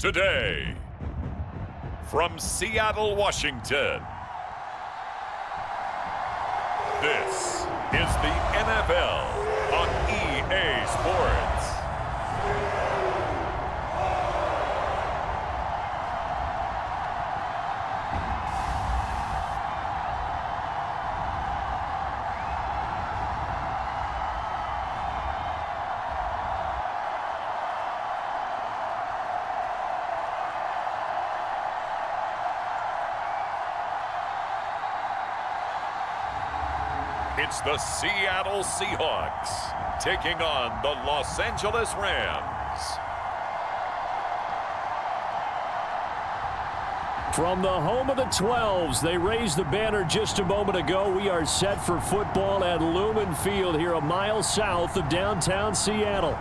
today. From Seattle, Washington, this is the NFL on EA Sports. It's the Seattle Seahawks taking on the Los Angeles Rams. From the home of the 12s, they raised the banner just a moment ago. We are set for football at Lumen Field here a mile south of downtown Seattle.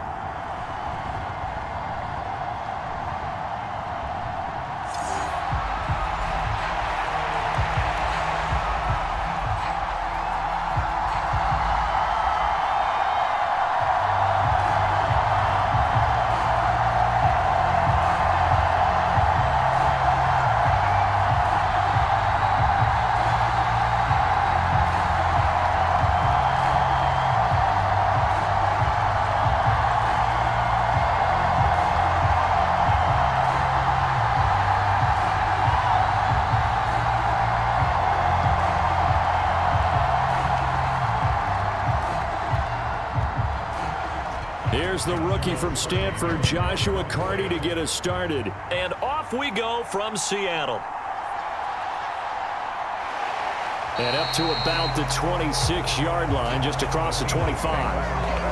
Here's the rookie from Stanford, Joshua Carney, to get us started. And off we go from Seattle. And up to about the 26-yard line, just across the 25.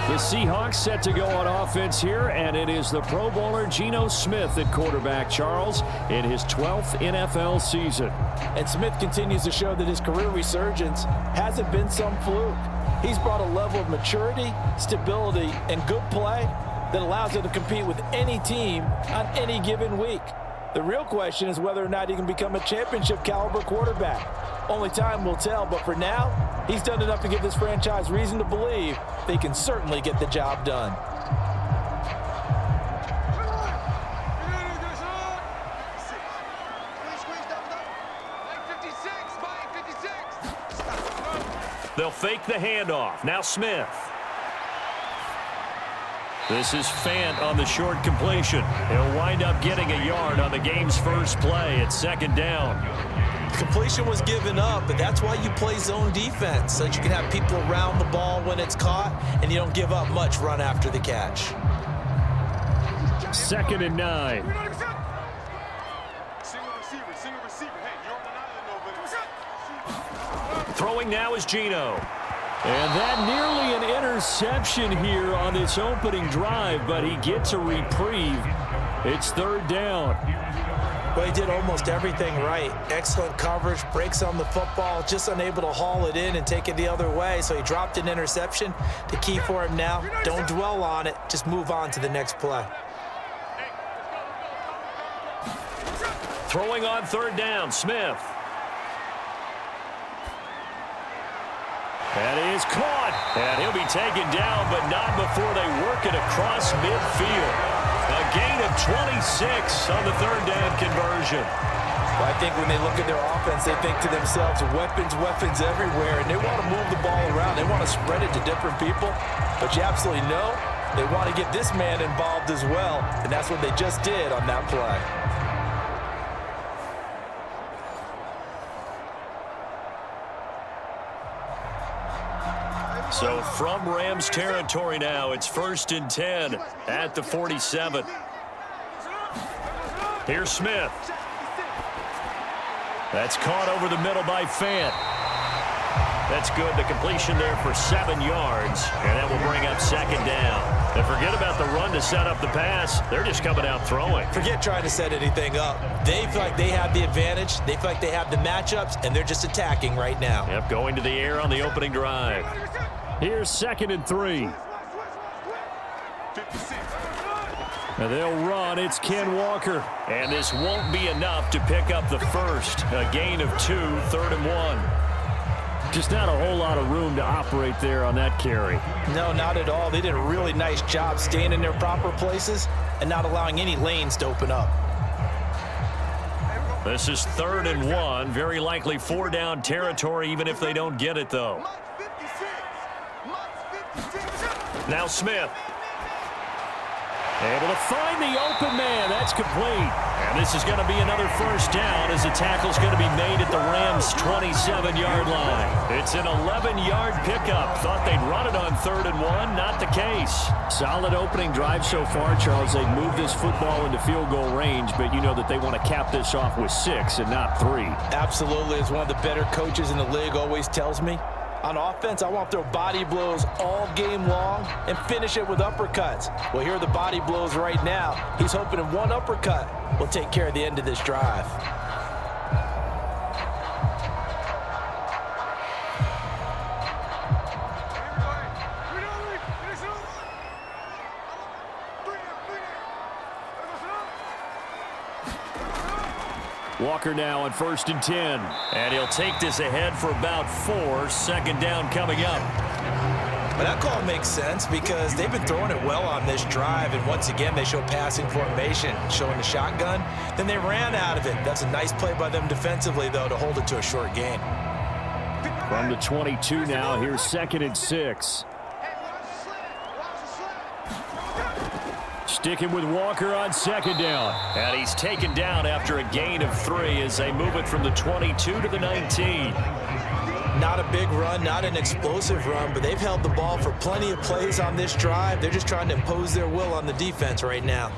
The Seahawks set to go on offense here, and it is the Pro Bowler Geno Smith at quarterback, Charles, in his 12th NFL season. And Smith continues to show that his career resurgence hasn't been some fluke. He's brought a level of maturity, stability, and good play that allows him to compete with any team on any given week. The real question is whether or not he can become a championship caliber quarterback. Only time will tell, but for now, he's done enough to give this franchise reason to believe they can certainly get the job done. They'll fake the handoff. Now Smith. This is Fant on the short completion. He'll wind up getting a yard on the game's first play at second down. Completion was given up, but that's why you play zone defense, so that you can have people around the ball when it's caught, and you don't give up much run after the catch. 2nd and 9. Throwing now is Geno. And that nearly an interception here on this opening drive, but he gets a reprieve. It's 3rd down. Well, he did almost everything right. Excellent coverage, breaks on the football, just unable to haul it in and take it the other way, so he dropped an interception. The key for him now, don't dwell on it, just move on to the next play. Throwing on 3rd down, Smith. That is caught, and he'll be taken down, but not before they work it across midfield. A gain of 26 on the 3rd down conversion. Well, I think when they look at their offense, they think to themselves, weapons, weapons everywhere, and they want to move the ball around. They want to spread it to different people, but you absolutely know they want to get this man involved as well, and that's what they just did on that play. So from Rams territory now, it's 1st and 10 at the 47. Here's Smith. That's caught over the middle by Fant. That's good. The completion there for 7 yards, and that will bring up 2nd down. And forget about the run to set up the pass. They're just coming out throwing. Forget trying to set anything up. They feel like they have the advantage. They feel like they have the matchups, and they're just attacking right now. Yep, going to the air on the opening drive. Here's 2nd and 3. And they'll run. It's Ken Walker. And this won't be enough to pick up the first. A gain of 2, 3rd and 1. Just not a whole lot of room to operate there on that carry. No, not at all. They did a really nice job staying in their proper places and not allowing any lanes to open up. This is 3rd and 1. Very likely 4-down territory, even if they don't get it, though. Now Smith. Able to find the open man. That's complete. And this is going to be another 1st down as the tackle's going to be made at the Rams' 27-yard line. It's an 11-yard pickup. Thought they'd run it on 3rd and 1. Not the case. Solid opening drive so far, Charles. They've moved this football into field goal range, but you know that they want to cap this off with 6 and not 3. Absolutely. As one of the better coaches in the league always tells me, on offense, I want to throw body blows all game long and finish it with uppercuts. Well, here are the body blows right now. He's hoping in one uppercut will take care of the end of this drive. Walker now on 1st and 10. And he'll take this ahead for about 4. 2nd down coming up. But that call makes sense because they've been throwing it well on this drive. And once again, they show passing formation, showing the shotgun. Then they ran out of it. That's a nice play by them defensively, though, to hold it to a short gain. From the 22 now, here's 2nd and 6. Sticking with Walker on 2nd down. And he's taken down after a gain of 3 as they move it from the 22 to the 19. Not a big run, not an explosive run, but they've held the ball for plenty of plays on this drive. They're just trying to impose their will on the defense right now.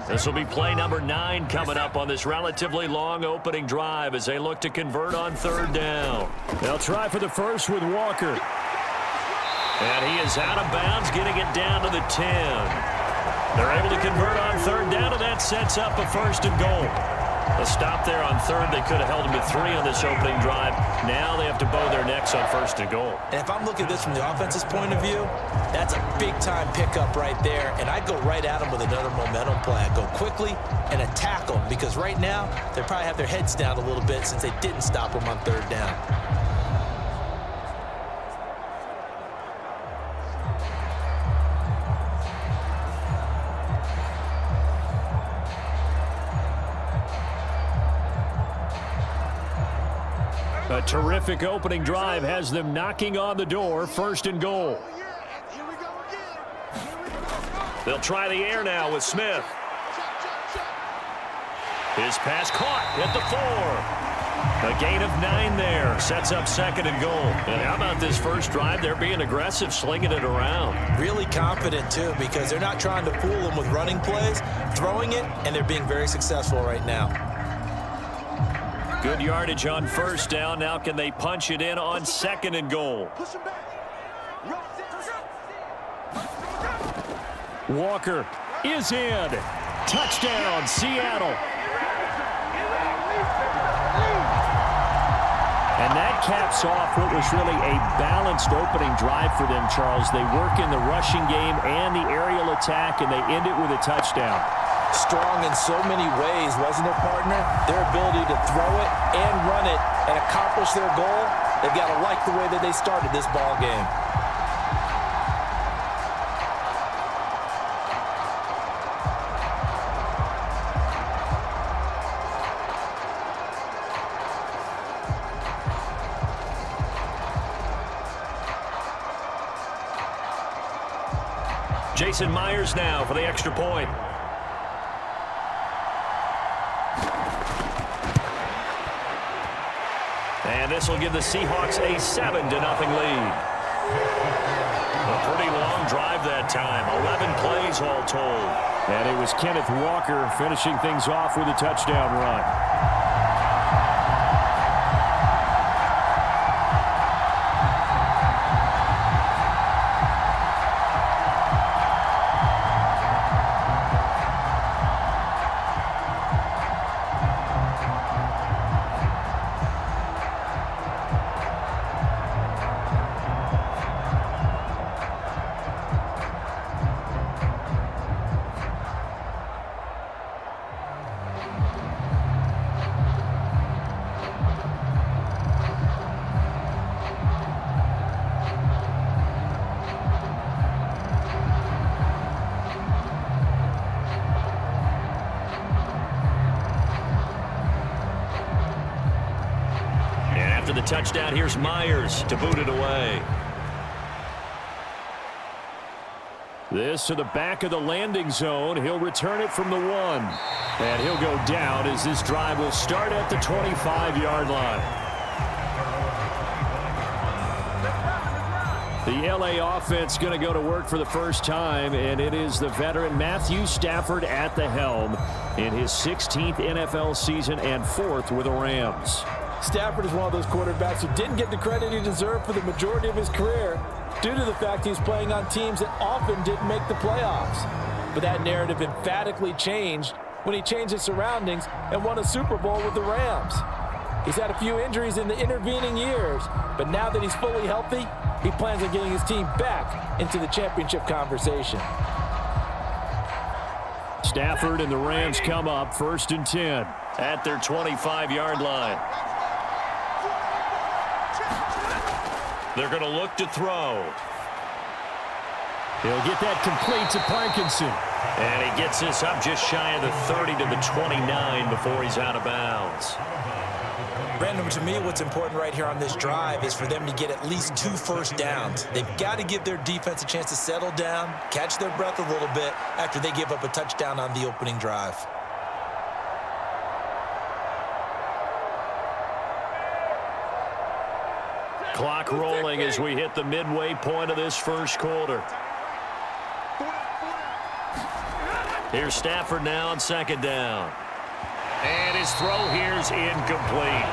This will be play number 9 coming up on this relatively long opening drive as they look to convert on 3rd down. They'll try for the first with Walker. And he is out of bounds, getting it down to the 10. They're able to convert on 3rd down, and that sets up a 1st and goal. A stop there on 3rd. They could have held him to 3 on this opening drive. Now they have to bow their necks on 1st and goal. And if I'm looking at this from the offense's point of view, that's a big-time pickup right there. And I'd go right at them with another momentum play. I'd go quickly and attack them because right now they probably have their heads down a little bit since they didn't stop them on 3rd down. A terrific opening drive has them knocking on the door. 1st and goal. They'll try the air now with Smith. His pass caught at the 4. A gain of 9 there. Sets up 2nd and goal. And how about this first drive? They're being aggressive, slinging it around. Really confident, too, because they're not trying to fool them with running plays, throwing it, and they're being very successful right now. Good yardage on 1st down. Now can they punch it in on 2nd and goal? Walker is in. Touchdown, Seattle. And that caps off what was really a balanced opening drive for them, Charles. They work in the rushing game and the aerial attack, and they end it with a touchdown. Strong in so many ways, wasn't it, partner? Their ability to throw it and run it and accomplish their goal, they've got to like the way that they started this ball game. Jason Myers now for the extra point. And this will give the Seahawks a 7-0 lead. A pretty long drive that time. 11 plays all told. And it was Kenneth Walker finishing things off with a touchdown run. touchdown. Here's Myers to boot it away. This to the back of the landing zone. He'll return it from the 1. And he'll go down as this drive will start at the 25-yard line. The LA offense going to go to work for the first time, and it is the veteran Matthew Stafford at the helm in his 16th NFL season and 4th with the Rams. Stafford is one of those quarterbacks who didn't get the credit he deserved for the majority of his career due to the fact he's playing on teams that often didn't make the playoffs. But that narrative emphatically changed when he changed his surroundings and won a Super Bowl with the Rams. He's had a few injuries in the intervening years, but now that he's fully healthy, he plans on getting his team back into the championship conversation. Stafford and the Rams come up 1st and 10 at their 25-yard line. They're going to look to throw. He'll get that complete to Parkinson. And he gets this up just shy of the 30 to the 29 before he's out of bounds. Brandon, to me, what's important right here on this drive is for them to get at least 2 first downs. They've got to give their defense a chance to settle down, catch their breath a little bit after they give up a touchdown on the opening drive. Clock rolling as we hit the midway point of this first quarter. Here's Stafford now on 2nd down. And his throw here's incomplete.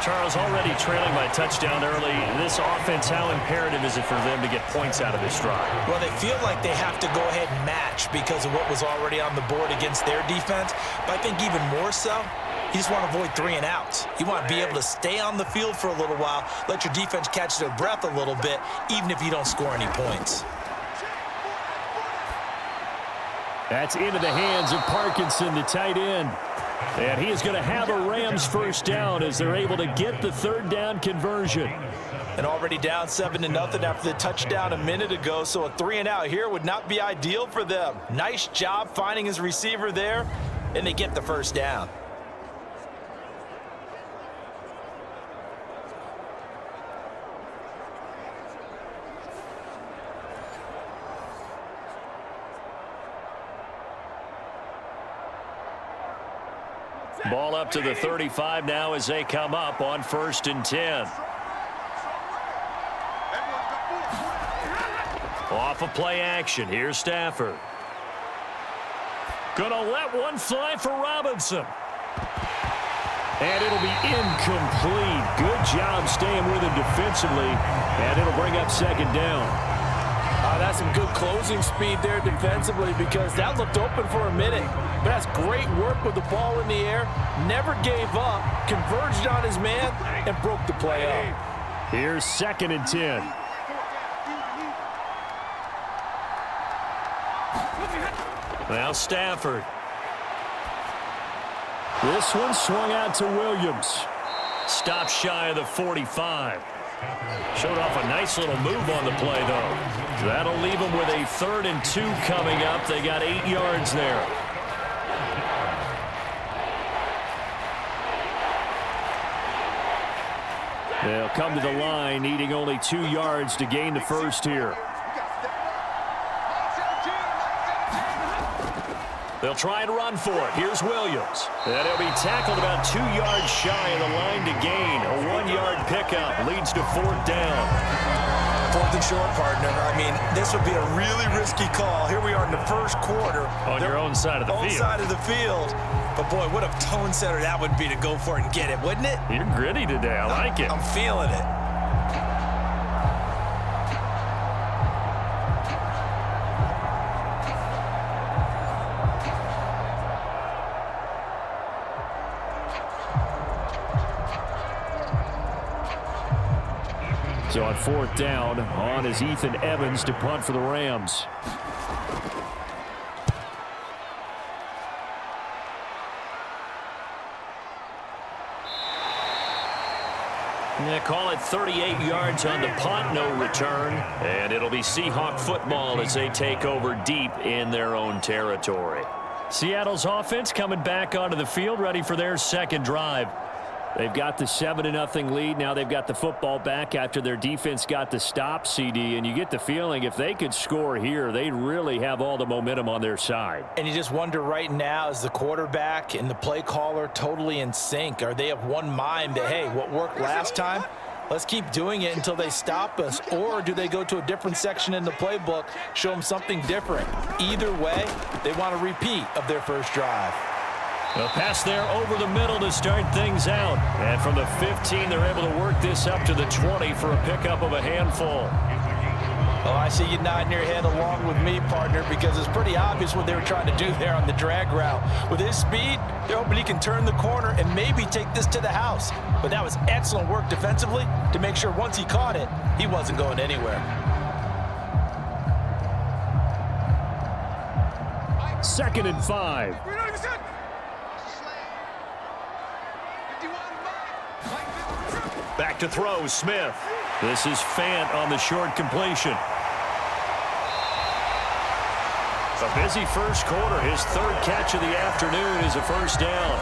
Charles, already trailing by touchdown early. This offense, how imperative is it for them to get points out of this drive? Well, they feel like they have to go ahead and match because of what was already on the board against their defense. But I think even more so, you just want to avoid 3 and outs. You want to be able to stay on the field for a little while, let your defense catch their breath a little bit, even if you don't score any points. That's into the hands of Parkinson, the tight end. And he is going to have a Rams first down as they're able to get the 3rd down conversion. And already down 7-0 after the touchdown a minute ago, so a 3 and out here would not be ideal for them. Nice job finding his receiver there, and they get the first down. Ball up to the 35 now as they come up on 1st and 10. Off of play action. Here's Stafford. Gonna let one fly for Robinson. And it'll be incomplete. Good job staying with him defensively. And it'll bring up 2nd down. That's some good closing speed there defensively because that looked open for a minute. But that's great work with the ball in the air. Never gave up, converged on his man, and broke the play up. Here's 2nd and 10. Now Stafford. This one swung out to Williams. Stopped shy of the 45. Showed off a nice little move on the play, though. That'll leave them with a 3rd and 2 coming up. They got 8 yards there. They'll come to the line, needing only 2 yards to gain the first here. They'll try and run for it. Here's Williams. And he'll be tackled about 2 yards shy of the line to gain. A 1-yard pickup leads to 4th down. 4th and short, partner. I mean, this would be a really risky call. Here we are in the first quarter. On your own side of the field. Own side of the field. But, boy, what a tone setter that would be to go for it and get it, wouldn't it? You're gritty today. I like it. I'm feeling it. So on 4th down, on is Ethan Evans to punt for the Rams. Yeah, call it 38 yards on the punt, no return. And it'll be Seahawk football as they take over deep in their own territory. Seattle's offense coming back onto the field, ready for their 2nd drive. They've got the 7-0 lead. Now they've got the football back after their defense got the stop, CD. And you get the feeling if they could score here, they really have all the momentum on their side. And you just wonder right now, is the quarterback and the play caller totally in sync? Are they of one mind that, hey, what worked last time, let's keep doing it until they stop us? Or do they go to a different section in the playbook, show them something different? Either way, they want a repeat of their first drive. A pass there over the middle to start things out. And from the 15, they're able to work this up to the 20 for a pickup of a handful. Oh, I see you nodding your head along with me, partner, because it's pretty obvious what they were trying to do there on the drag route. With his speed, they're hoping he can turn the corner and maybe take this to the house. But that was excellent work defensively to make sure once he caught it, he wasn't going anywhere. 2nd and 5. Back to throw, Smith. This is Fant on the short completion. A busy first quarter. His 3rd catch of the afternoon is a first down.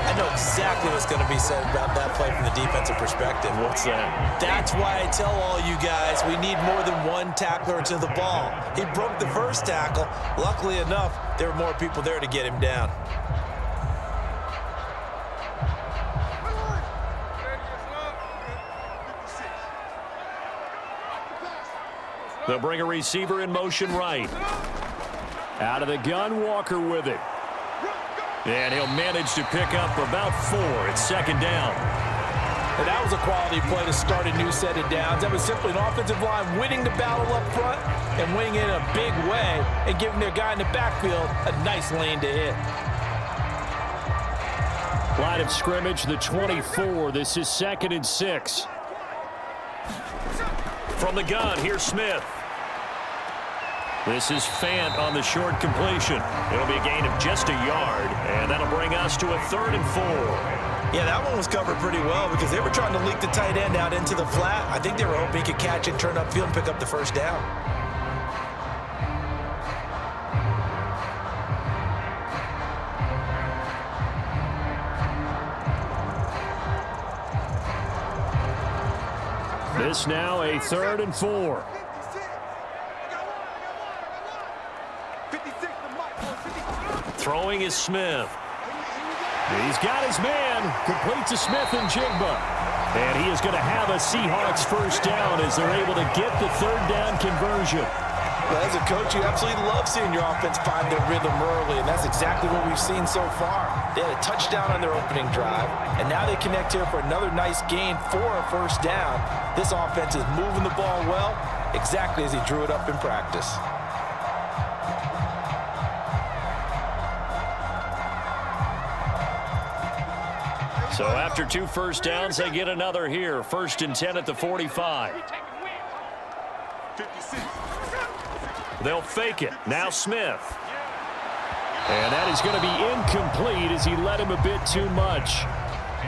I know exactly what's going to be said about that play from the defensive perspective. What's that? That's why I tell all you guys we need more than one tackler to the ball. He broke the first tackle. Luckily enough, there were more people there to get him down. They'll bring a receiver in motion right. Out of the gun, Walker with it. And he'll manage to pick up about 4. It's 2nd down. And that was a quality play to start a new set of downs. That was simply an offensive line winning the battle up front and winning it in a big way and giving their guy in the backfield a nice lane to hit. Line of scrimmage, the 24. This is 2nd and 6. From the gun, here's Smith. This is Fant on the short completion. It'll be a gain of just a yard, and that'll bring us to a 3rd and 4. Yeah, that one was covered pretty well because they were trying to leak the tight end out into the flat. I think they were hoping he could catch it, turn upfield, and pick up the first down. This now a 3rd and 4. Throwing is Smith. He's got his man. Complete to Smith and Jigba. And he is going to have a Seahawks first down as they're able to get the 3rd down conversion. Well, as a coach, you absolutely love seeing your offense find their rhythm early, and that's exactly what we've seen so far. They had a touchdown on their opening drive, and now they connect here for another nice gain for a first down. This offense is moving the ball well, exactly as he drew it up in practice. So after 2 first downs, they get another here. 1st and 10 at the 45. They'll fake it. Now Smith. And that is going to be incomplete as he led him a bit too much.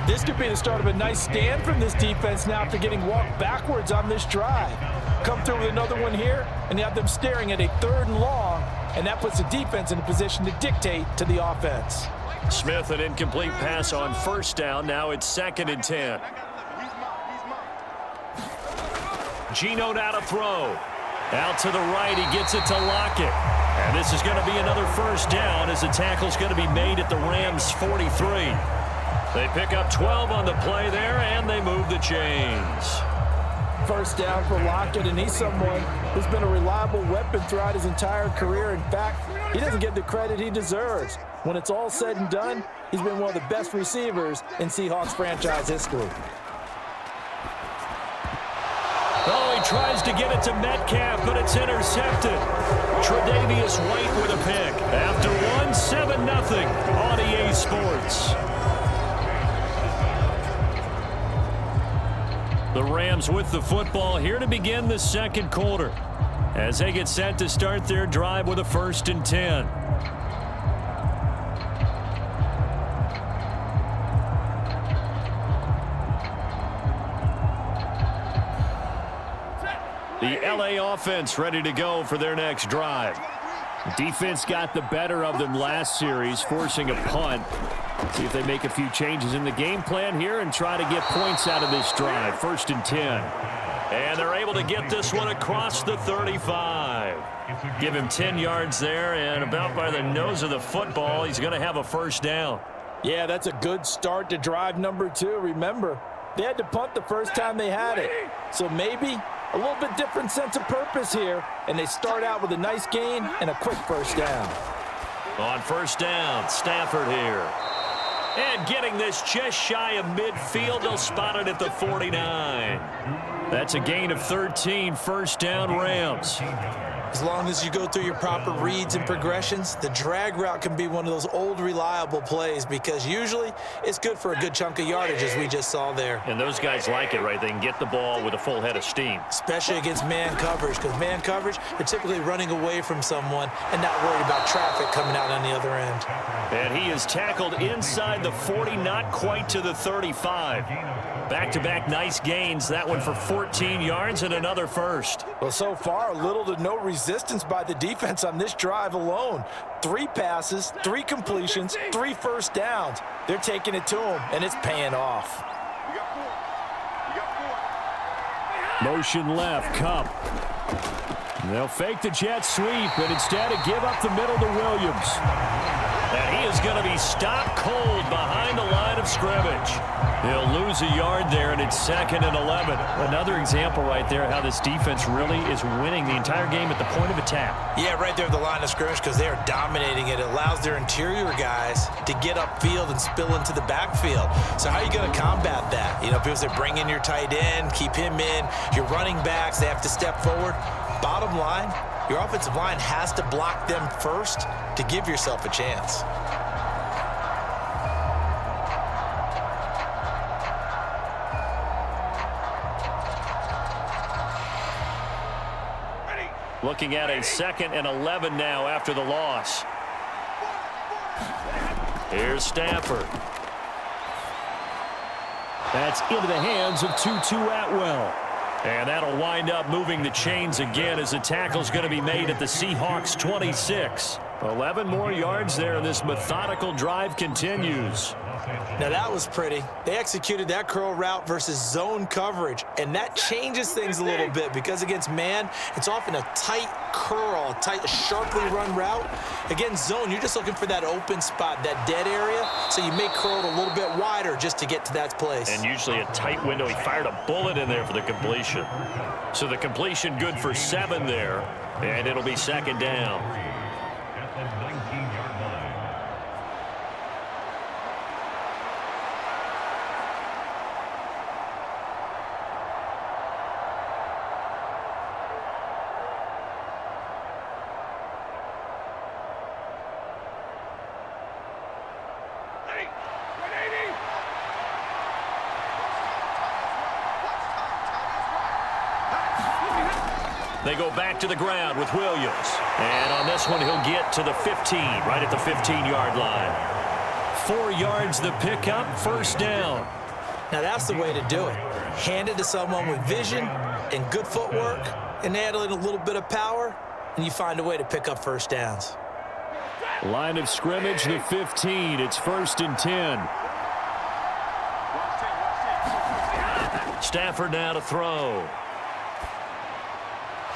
This could be the start of a nice stand from this defense now after getting walked backwards on this drive. Come through with another one here, and you have them staring at a 3rd and long, and that puts the defense in a position to dictate to the offense. Smith, an incomplete pass on first down. Now it's 2nd and 10. Geno now to throw. Out to the right, he gets it to Lockett. And this is going to be another first down as the tackle's going to be made at the Rams' 43. They pick up 12 on the play there, and they move the chains. First down for Lockett, and he's someone who's been a reliable weapon throughout his entire career. In fact, he doesn't get the credit he deserves. When it's all said and done, he's been one of the best receivers in Seahawks franchise history. Oh, he tries to get it to Metcalf, but it's intercepted. Tre'Davious White with a pick. After 7-0 on EA Sports. The Rams with the football here to begin the 2nd quarter as they get set to start their drive with a 1st and 10. The LA offense ready to go for their next drive. Defense got the better of them last series, forcing a punt. See if they make a few changes in the game plan here and try to get points out of this drive. 1st and 10. And they're able to get this one across the 35. Give him 10 yards there, and about by the nose of the football, he's going to have a 1st down. Yeah, that's a good start to drive number 2. Remember, they had to punt the first time they had it. So maybe a little bit different sense of purpose here, and they start out with a nice gain and a quick 1st down. On 1st down, Stafford here. And getting this just shy of midfield, they'll spot it at the 49. That's a gain of 13, 1st down Rams. As long as you go through your proper reads and progressions, the drag route can be one of those old reliable plays because usually it's good for a good chunk of yardage as we just saw there. And those guys like it, right? They can get the ball with a full head of steam. Especially against man coverage, because man coverage, they're typically running away from someone and not worried about traffic coming out on the other end. And he is tackled inside the 40, not quite to the 35. Back-to-back nice gains. That one for 14 yards and another 1st. Well, so far, little to no resistance by the defense on this drive alone. 3 passes, 3 completions, 3 1st downs. They're taking it to him, and it's paying off. Motion left, Cup. They'll fake the jet sweep, and instead give up the middle to Williams. And he is going to be stopped cold behind the line of scrimmage. He'll lose a yard there, and it's 2nd and 11. Another example right there how this defense really is winning the entire game at the point of attack. Yeah, right there at the line of scrimmage because they are dominating it. It allows their interior guys to get upfield and spill into the backfield. So how are you going to combat that? You know, people say bring in your tight end, keep him in. Your running backs, they have to step forward. Bottom line, your offensive line has to block them first to give yourself a chance. Looking at a 2nd and 11 now after the loss. Here's Stafford. That's into the hands of Tutu Atwell. And that'll wind up moving the chains again as the tackle's going to be made at the Seahawks 26. 11 more yards there, and this methodical drive continues. Now that was pretty. They executed that curl route versus zone coverage, and that changes things a little bit because against man, it's often a tight curl, a sharply run route. Against zone, you're just looking for that open spot, that dead area, so you may curl it a little bit wider just to get to that place. And usually a tight window. He fired a bullet in there for the completion. So the completion good for 7 there, and it'll be 2nd down. They go back to the ground with Williams. And on this one, he'll get to the 15, right at the 15-yard line. 4 yards the pickup, 1st down. Now that's the way to do it. Hand it to someone with vision and good footwork, and add in a little bit of power, and you find a way to pick up 1st downs. Line of scrimmage, the 15. It's 1st and 10. Stafford now to throw.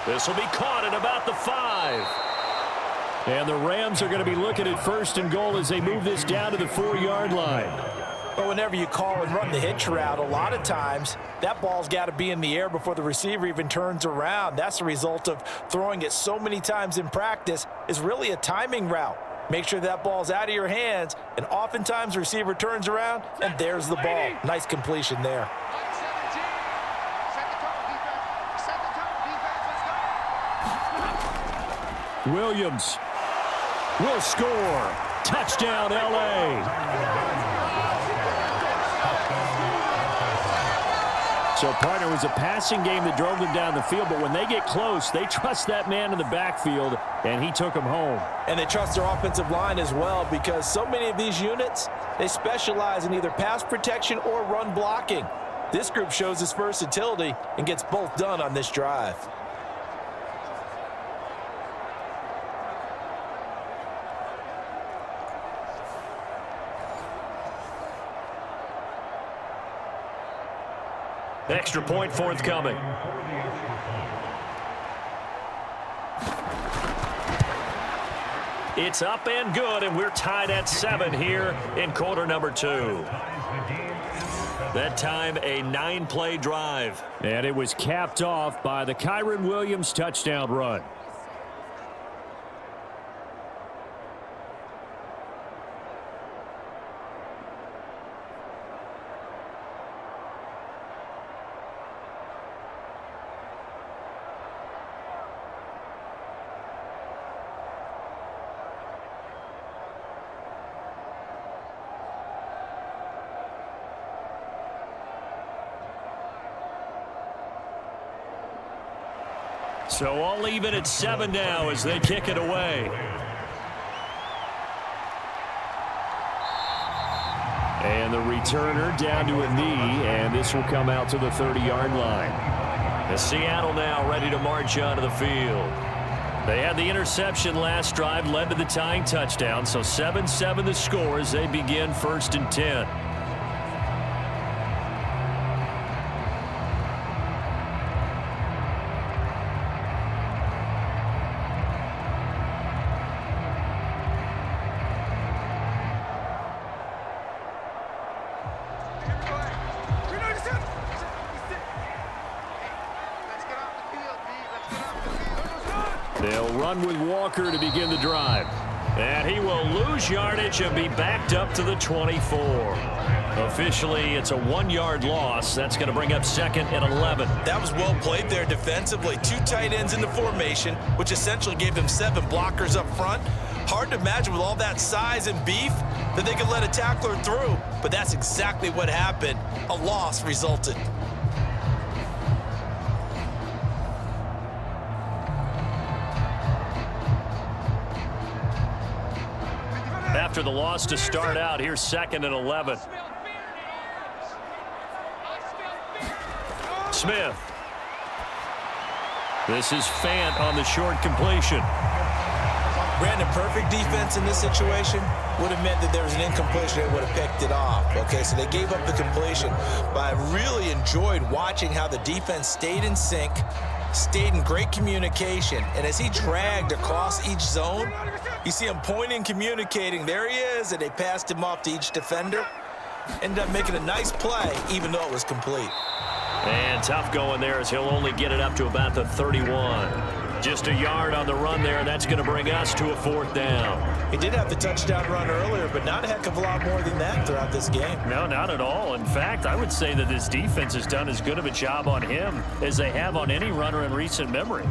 This will be caught at about the 5. And the Rams are going to be looking at 1st and goal as they move this down to the 4-yard line. But whenever you call and run the hitch route, a lot of times that ball's got to be in the air before the receiver even turns around. That's the result of throwing it so many times in practice. Is really a timing route. Make sure that ball's out of your hands, and oftentimes the receiver turns around, and there's the ball. Nice completion there. Williams will score. Touchdown, L.A. So, partner, it was a passing game that drove them down the field, but when they get close, they trust that man in the backfield, and he took them home. And they trust their offensive line as well because so many of these units, they specialize in either pass protection or run blocking. This group shows its versatility and gets both done on this drive. Extra point forthcoming. It's up and good, and we're tied at 7 here in quarter number 2. That time, a 9-play drive. And it was capped off by the Kyron Williams touchdown run. So all even at 7 now as they kick it away. And the returner down to a knee, and this will come out to the 30-yard line. The Seattle now ready to march onto the field. They had the interception last drive, led to the tying touchdown, so 7-7 the score as they begin 1st and 10. They'll run with Walker to begin the drive. And he will lose yardage and be backed up to the 24. Officially, it's a 1-yard loss. That's going to bring up 2nd and 11. That was well played there defensively. 2 tight ends in the formation, which essentially gave them 7 blockers up front. Hard to imagine with all that size and beef that they could let a tackler through. But that's exactly what happened. A loss resulted. After the loss to start out, here's 2nd and 11. Smith. This is Fant on the short completion. Brandon, perfect defense in this situation would have meant that there was an incompletion that would have picked it off. Okay, so they gave up the completion. But I really enjoyed watching how the defense stayed in sync, stayed in great communication. And as he dragged across each zone, you see him pointing, communicating. There he is, and they passed him off to each defender. Ended up making a nice play, even though it was complete. And tough going there as he'll only get it up to about the 31. Just a yard on the run there, and that's going to bring us to a 4th down. He did have the touchdown run earlier, but not a heck of a lot more than that throughout this game. No, not at all. In fact, I would say that this defense has done as good of a job on him as they have on any runner in recent memory.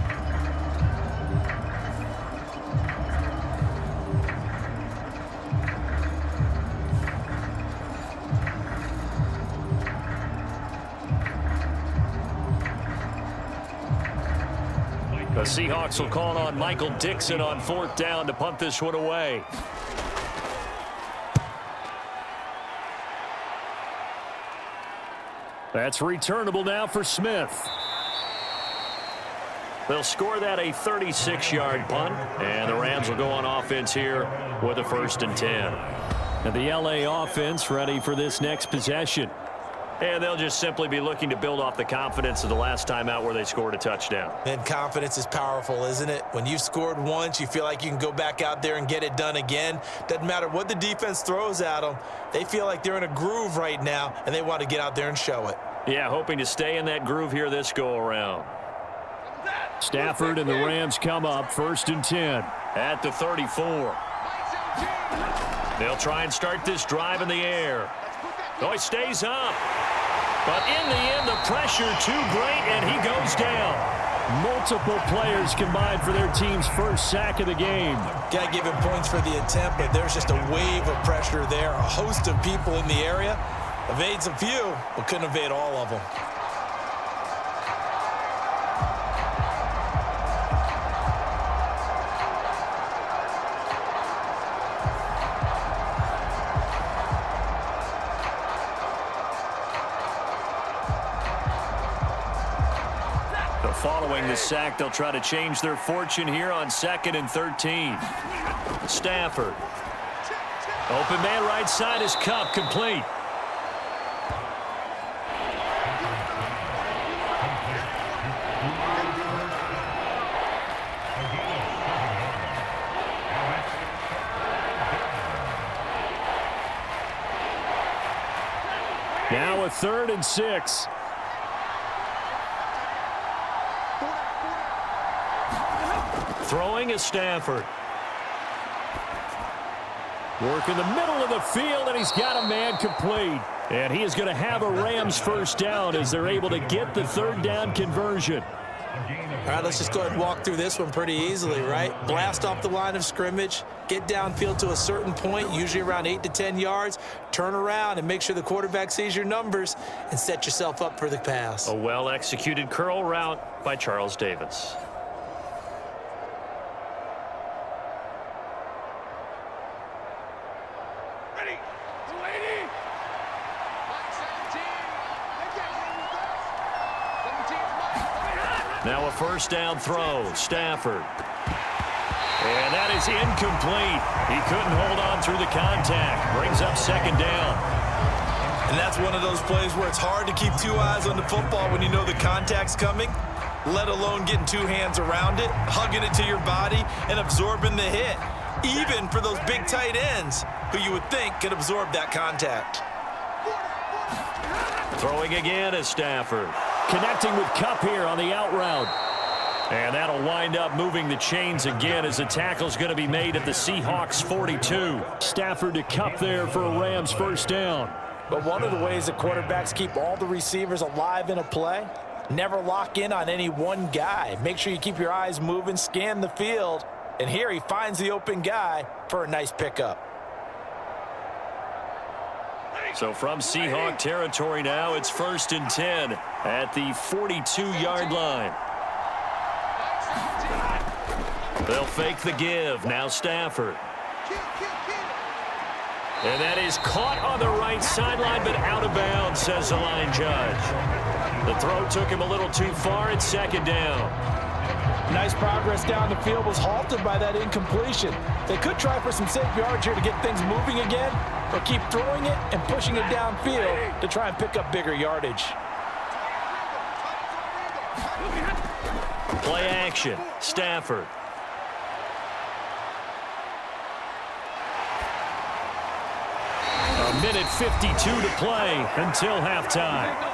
The Seahawks will call on Michael Dixon on 4th down to punt this one away. That's returnable now for Smith. They'll score that a 36-yard punt, and the Rams will go on offense here with a 1st and 10. And the LA offense ready for this next possession. And they'll just simply be looking to build off the confidence of the last time out where they scored a touchdown. And confidence is powerful, isn't it? When you've scored once, you feel like you can go back out there and get it done again. Doesn't matter what the defense throws at them. They feel like they're in a groove right now, and they want to get out there and show it. Yeah, hoping to stay in that groove here this go-around. Stafford and the Rams come up 1st and 10. At the 34. They'll try and start this drive in the air. Oh, he stays up. But in the end, the pressure too great, and he goes down. Multiple players combined for their team's first sack of the game. Got to give him points for the attempt, but there's just a wave of pressure there. A host of people in the area. Evades a few, but couldn't evade all of them. Following the sack, they'll try to change their fortune here on 2nd and 13. Stafford. Open man right side is Cup, complete. 3rd and 6. Throwing is Stafford. Work in the middle of the field, and he's got a man complete. And he is going to have a Rams first down as they're able to get the 3rd down conversion. All right, let's just go ahead and walk through this one pretty easily, right? Blast off the line of scrimmage, get downfield to a certain point, usually around 8 to 10 yards, turn around and make sure the quarterback sees your numbers and set yourself up for the pass. A well-executed curl route by Charles Davis. Now a first down throw, Stafford. And that is incomplete. He couldn't hold on through the contact. Brings up 2nd down. And that's one of those plays where it's hard to keep 2 eyes on the football when you know the contact's coming, let alone getting 2 hands around it, hugging it to your body, and absorbing the hit, even for those big tight ends who you would think could absorb that contact. Throwing again is Stafford. Connecting with Kupp here on the out route. And that'll wind up moving the chains again as the tackle's going to be made at the Seahawks 42. Stafford to Kupp there for a Rams first down. But one of the ways that quarterbacks keep all the receivers alive in a play, never lock in on any one guy. Make sure you keep your eyes moving, scan the field, and here he finds the open guy for a nice pickup. So from Seahawk territory now, it's 1st and 10 at the 42-yard line. They'll fake the give. Now Stafford. And that is caught on the right sideline, but out of bounds, says the line judge. The throw took him a little too far. It's 2nd down. Nice progress down the field, was halted by that incompletion. They could try for some safe yards here to get things moving again, or keep throwing it and pushing it downfield to try and pick up bigger yardage. Play action. Stafford. A minute 52 to play until halftime.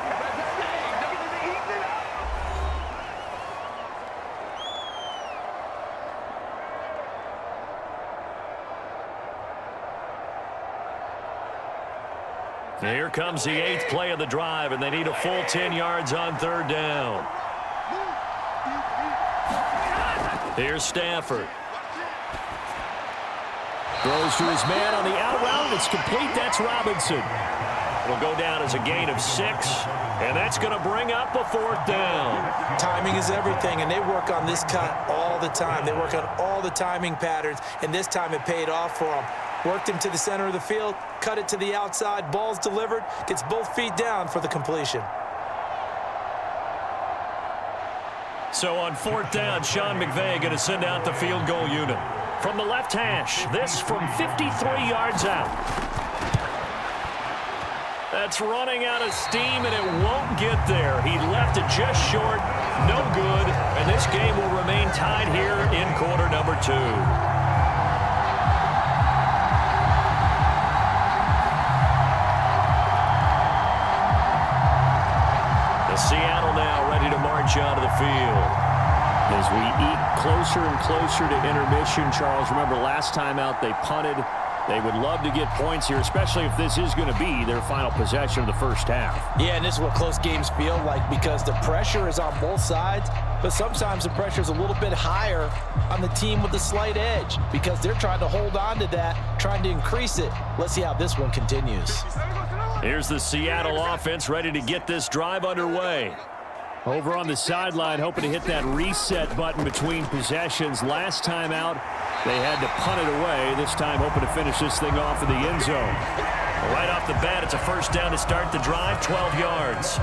Here comes the 8th play of the drive, and they need a full 10 yards on 3rd down. Here's Stafford. Throws to his man on the out route. It's complete. That's Robinson. It'll go down as a gain of 6, and that's going to bring up a 4th down. Timing is everything, and they work on this cut all the time. They work on all the timing patterns, and this time it paid off for them. Worked him to the center of the field, cut it to the outside, ball's delivered, gets both feet down for the completion. So on 4th down, Sean McVay going to send out the field goal unit. From the left hash, this from 53 yards out. That's running out of steam, and it won't get there. He left it just short, no good, and this game will remain tied here in quarter number 2. Seattle now ready to march out of the field. As we eke closer and closer to intermission, Charles, remember last time out they punted. They would love to get points here, especially if this is going to be their final possession of the first half. Yeah, and this is what close games feel like because the pressure is on both sides, but sometimes the pressure is a little bit higher on the team with the slight edge because they're trying to hold on to that, trying to increase it. Let's see how this one continues. Here's the Seattle offense ready to get this drive underway. Over on the sideline, hoping to hit that reset button between possessions. Last time out, they had to punt it away. This time, hoping to finish this thing off in the end zone. Right off the bat, it's a first down to start the drive, 12 yards.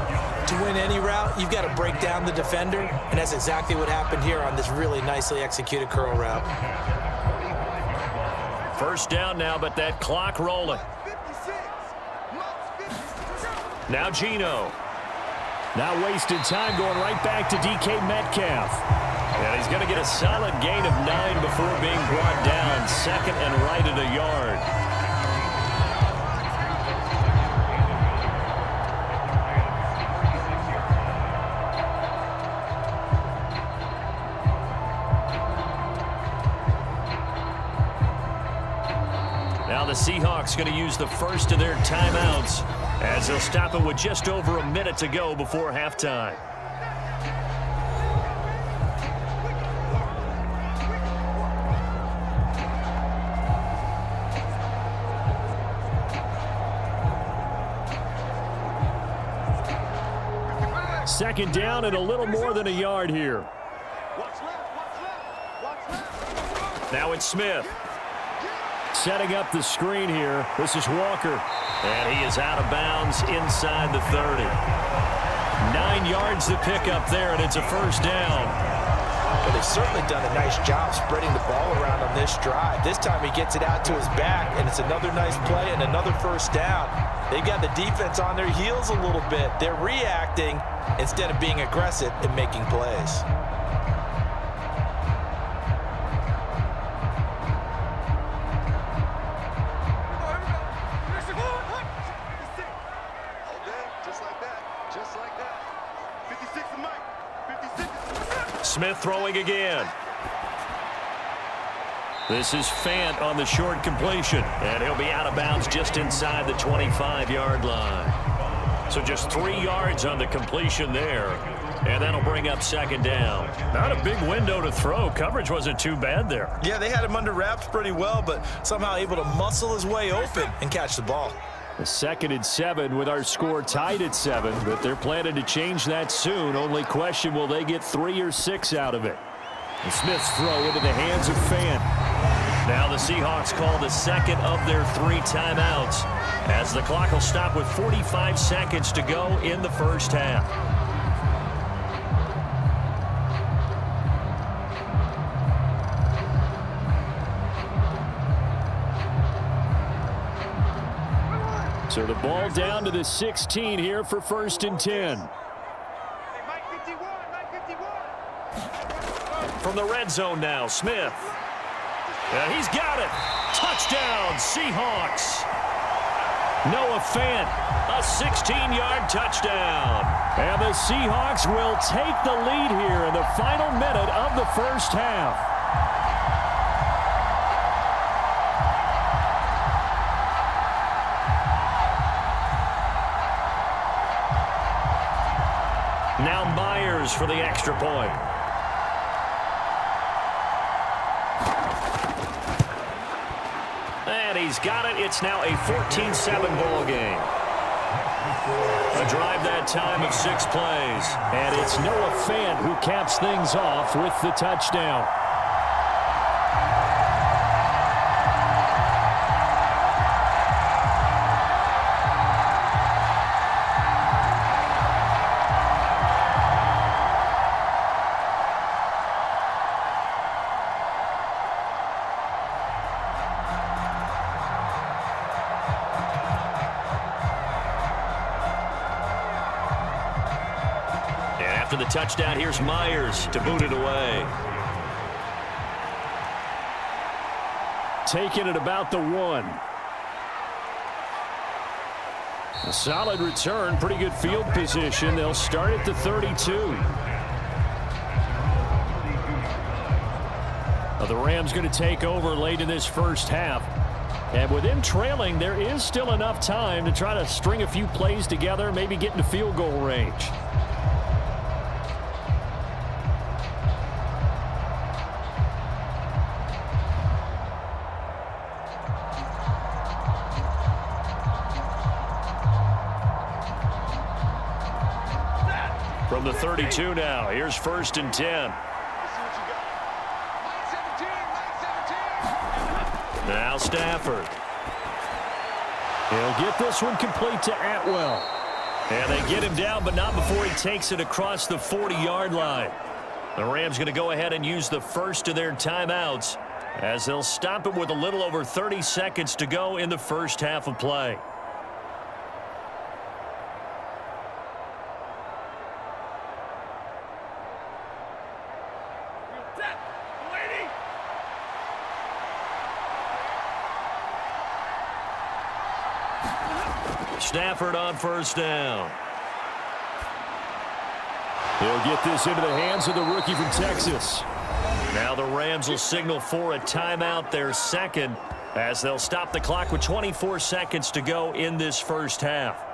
To win any route, you've got to break down the defender, and that's exactly what happened here on this really nicely executed curl route. First down now, but that clock rolling. Now Geno. Not wasting time, going right back to DK Metcalf. And he's going to get a solid gain of 9 before being brought down. 2nd and right at a yard. the Seahawks going to use the first of their timeouts as they'll stop it with just over a minute to go before halftime. Second down and a little more than a yard here. Now it's Smith. Setting up the screen here. This is Walker. And he is out of bounds inside the 30. 9 yards to pick up there, and it's a first down. But they've certainly done a nice job spreading the ball around on this drive. This time he gets it out to his back, and it's another nice play and another first down. They've got the defense on their heels a little bit. They're reacting instead of being aggressive and making plays. Smith throwing again. This is Fant on the short completion, and he'll be out of bounds just inside the 25-yard line. So just 3 yards on the completion there, and that'll bring up second down. Not a big window to throw. Coverage wasn't too bad there. Yeah, they had him under wraps pretty well, but somehow able to muscle his way open and catch the ball. A 2nd and 7 with our score tied at 7, but they're planning to change that soon. Only question, will they get 3 or 6 out of it? And Smith's throw into the hands of Fant. Now the Seahawks call the second of their 3 timeouts as the clock will stop with 45 seconds to go in the first half. So the ball down to the 16 here for 1st and 10. From the red zone now, Smith. And he's got it. Touchdown, Seahawks. Noah Fant, a 16-yard touchdown. And the Seahawks will take the lead here in the final minute of the first half. Now Myers for the extra point. And he's got it. It's now a 14-7 ball game. A drive that time of 6 plays. And it's Noah Fant who caps things off with the touchdown. After the touchdown, here's Myers to boot it away. Taking it about the 1. A solid return, pretty good field position. They'll start at the 32. The Rams going to take over late in this first half. And with them trailing, there is still enough time to try to string a few plays together, maybe get into field goal range. From the 32 now, here's 1st and 10. Now Stafford. He'll get this one complete to Atwell. And they get him down, but not before he takes it across the 40-yard line. The Rams going to go ahead and use the first of their timeouts as they'll stop it with a little over 30 seconds to go in the first half of play. Stafford on first down. He'll get this into the hands of the rookie from Texas. Now the Rams will signal for a timeout, their second, as they'll stop the clock with 24 seconds to go in this first half.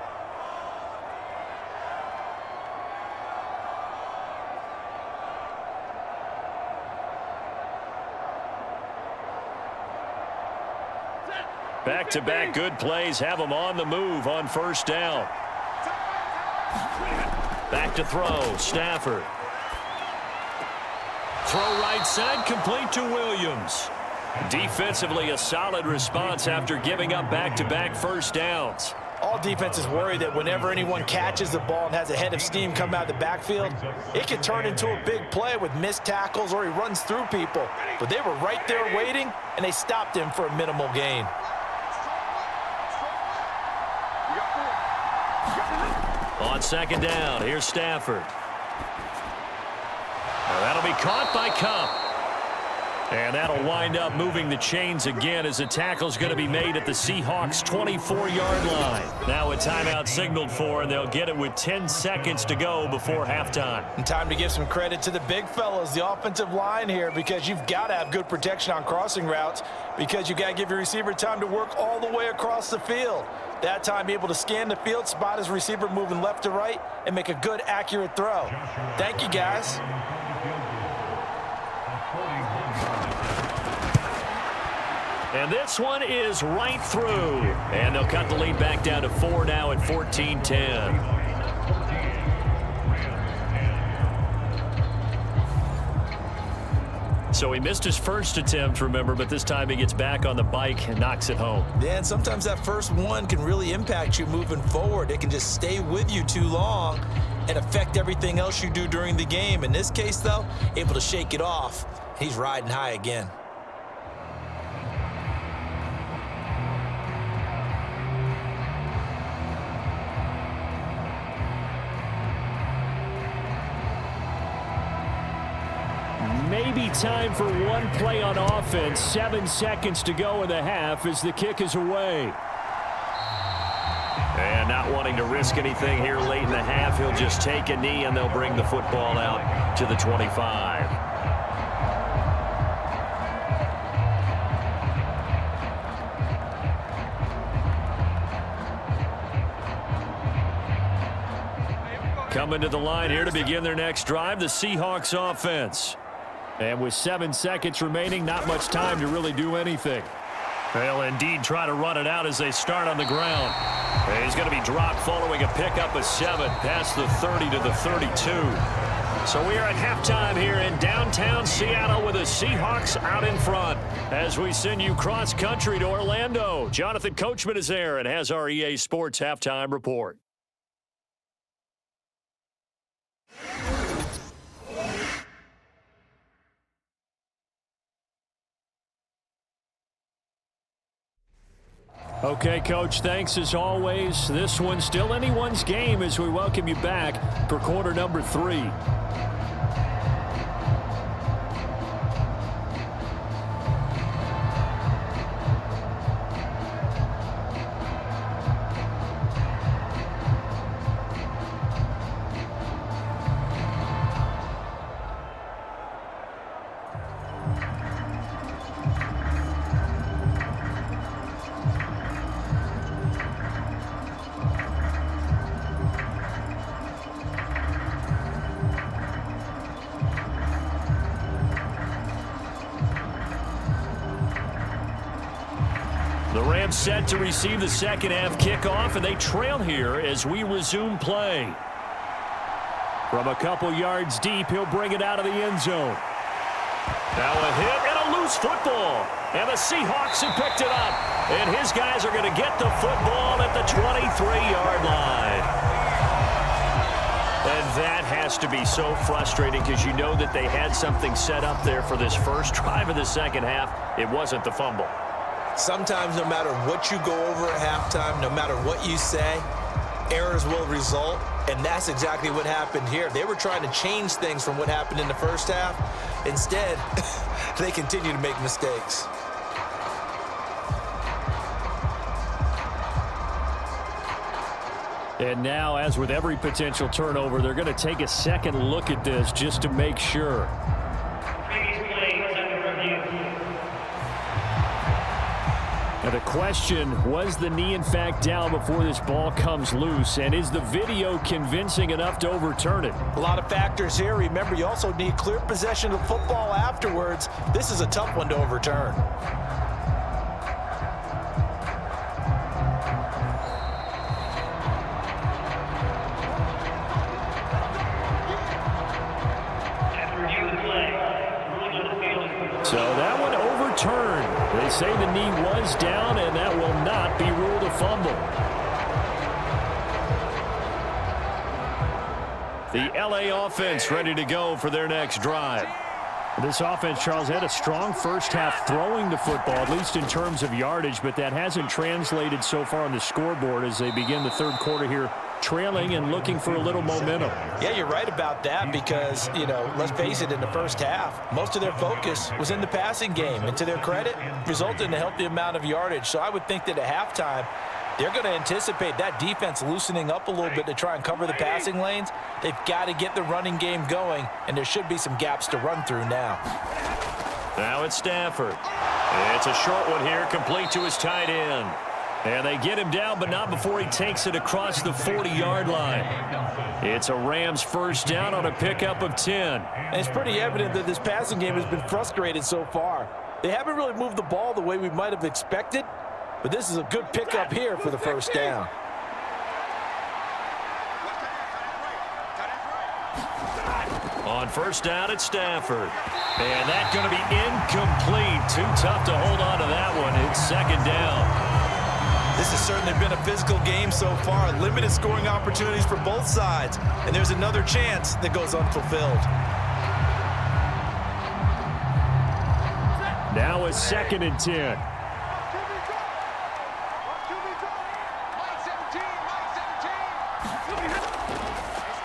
Back-to-back good plays have them on the move on first down. Back to throw, Stafford. Throw right side, complete to Williams. Defensively, a solid response after giving up back-to-back first downs. All defenses worry that whenever anyone catches the ball and has a head of steam come out of the backfield, it can turn into a big play with missed tackles or he runs through people. But they were right there waiting, and they stopped him for a minimal gain. On second down, here's Stafford. Now that'll be caught by Cup. And that'll wind up moving the chains again as the tackle's going to be made at the Seahawks' 24-yard line. Now a timeout signaled for, and they'll get it with 10 seconds to go before halftime. And time to give some credit to the big fellas, the offensive line here, because you've got to have good protection on crossing routes because you've got to give your receiver time to work all the way across the field. That time, be able to scan the field, spot his receiver moving left to right, and make a good, accurate throw. Thank you, guys. And this one is right through. And they'll cut the lead back down to 4 now at 14-10. So he missed his first attempt, remember, but this time he gets back on the bike and knocks it home. Yeah, and sometimes that first one can really impact you moving forward. It can just stay with you too long and affect everything else you do during the game. In this case, though, able to shake it off. He's riding high again. Maybe time for one play on offense. 7 seconds to go in the half as the kick is away. And not wanting to risk anything here late in the half, he'll just take a knee and they'll bring the football out to the 25. Coming to the line here to begin their next drive, the Seahawks offense. And with 7 seconds remaining, not much time to really do anything. They'll indeed try to run it out as they start on the ground. And he's going to be dropped following a pickup of 7 past the 30 to the 32. So we are at halftime here in downtown Seattle with the Seahawks out in front. As we send you cross-country to Orlando, Jonathan Coachman is there and has our EA Sports halftime report. Okay, Coach, thanks as always. This one's still anyone's game as we welcome you back for quarter number 3. The Rams set to receive the second half kickoff, and they trail here as we resume play. From a couple yards deep, he'll bring it out of the end zone. Now a hit and a loose football. And the Seahawks have picked it up. And his guys are going to get the football at the 23-yard line. And that has to be so frustrating because you know that they had something set up there for this first drive of the second half. It wasn't the fumble. Sometimes no matter what you go over at halftime, no matter what you say, errors will result, and that's exactly what happened here. They were trying to change things from what happened in the first half. Instead, they continue to make mistakes. And now, as with every potential turnover, they're going to take a second look at this just to make sure. Now the question, was the knee in fact down before this ball comes loose? And is the video convincing enough to overturn it? A lot of factors here. Remember, you also need clear possession of football afterwards. This is a tough one to overturn. So that one overturned. They say the knee was down, and that will not be ruled a fumble. The LA offense ready to go for their next drive. This offense, Charles, had a strong first half throwing the football, at least in terms of yardage, but that hasn't translated so far on the scoreboard as they begin the third quarter here, trailing and looking for a little momentum. Yeah, you're right about that because, you know, let's face it, in the first half, most of their focus was in the passing game. And to their credit, resulted in a healthy amount of yardage. So I would think that at halftime, they're going to anticipate that defense loosening up a little bit to try and cover the passing lanes. They've got to get the running game going, and there should be some gaps to run through now. Now it's Stafford. It's a short one here, complete to his tight end. And they get him down, but not before he takes it across the 40-yard line. It's a Rams first down on a pickup of 10. And it's pretty evident that this passing game has been frustrated so far. They haven't really moved the ball the way we might have expected, but this is a good pickup here for the first down. On first down, it's Stafford. And that's going to be incomplete. Too tough to hold on to that one. It's second down. This has certainly been a physical game so far. Limited scoring opportunities for both sides. And there's another chance that goes unfulfilled. Now it's 2nd and 10.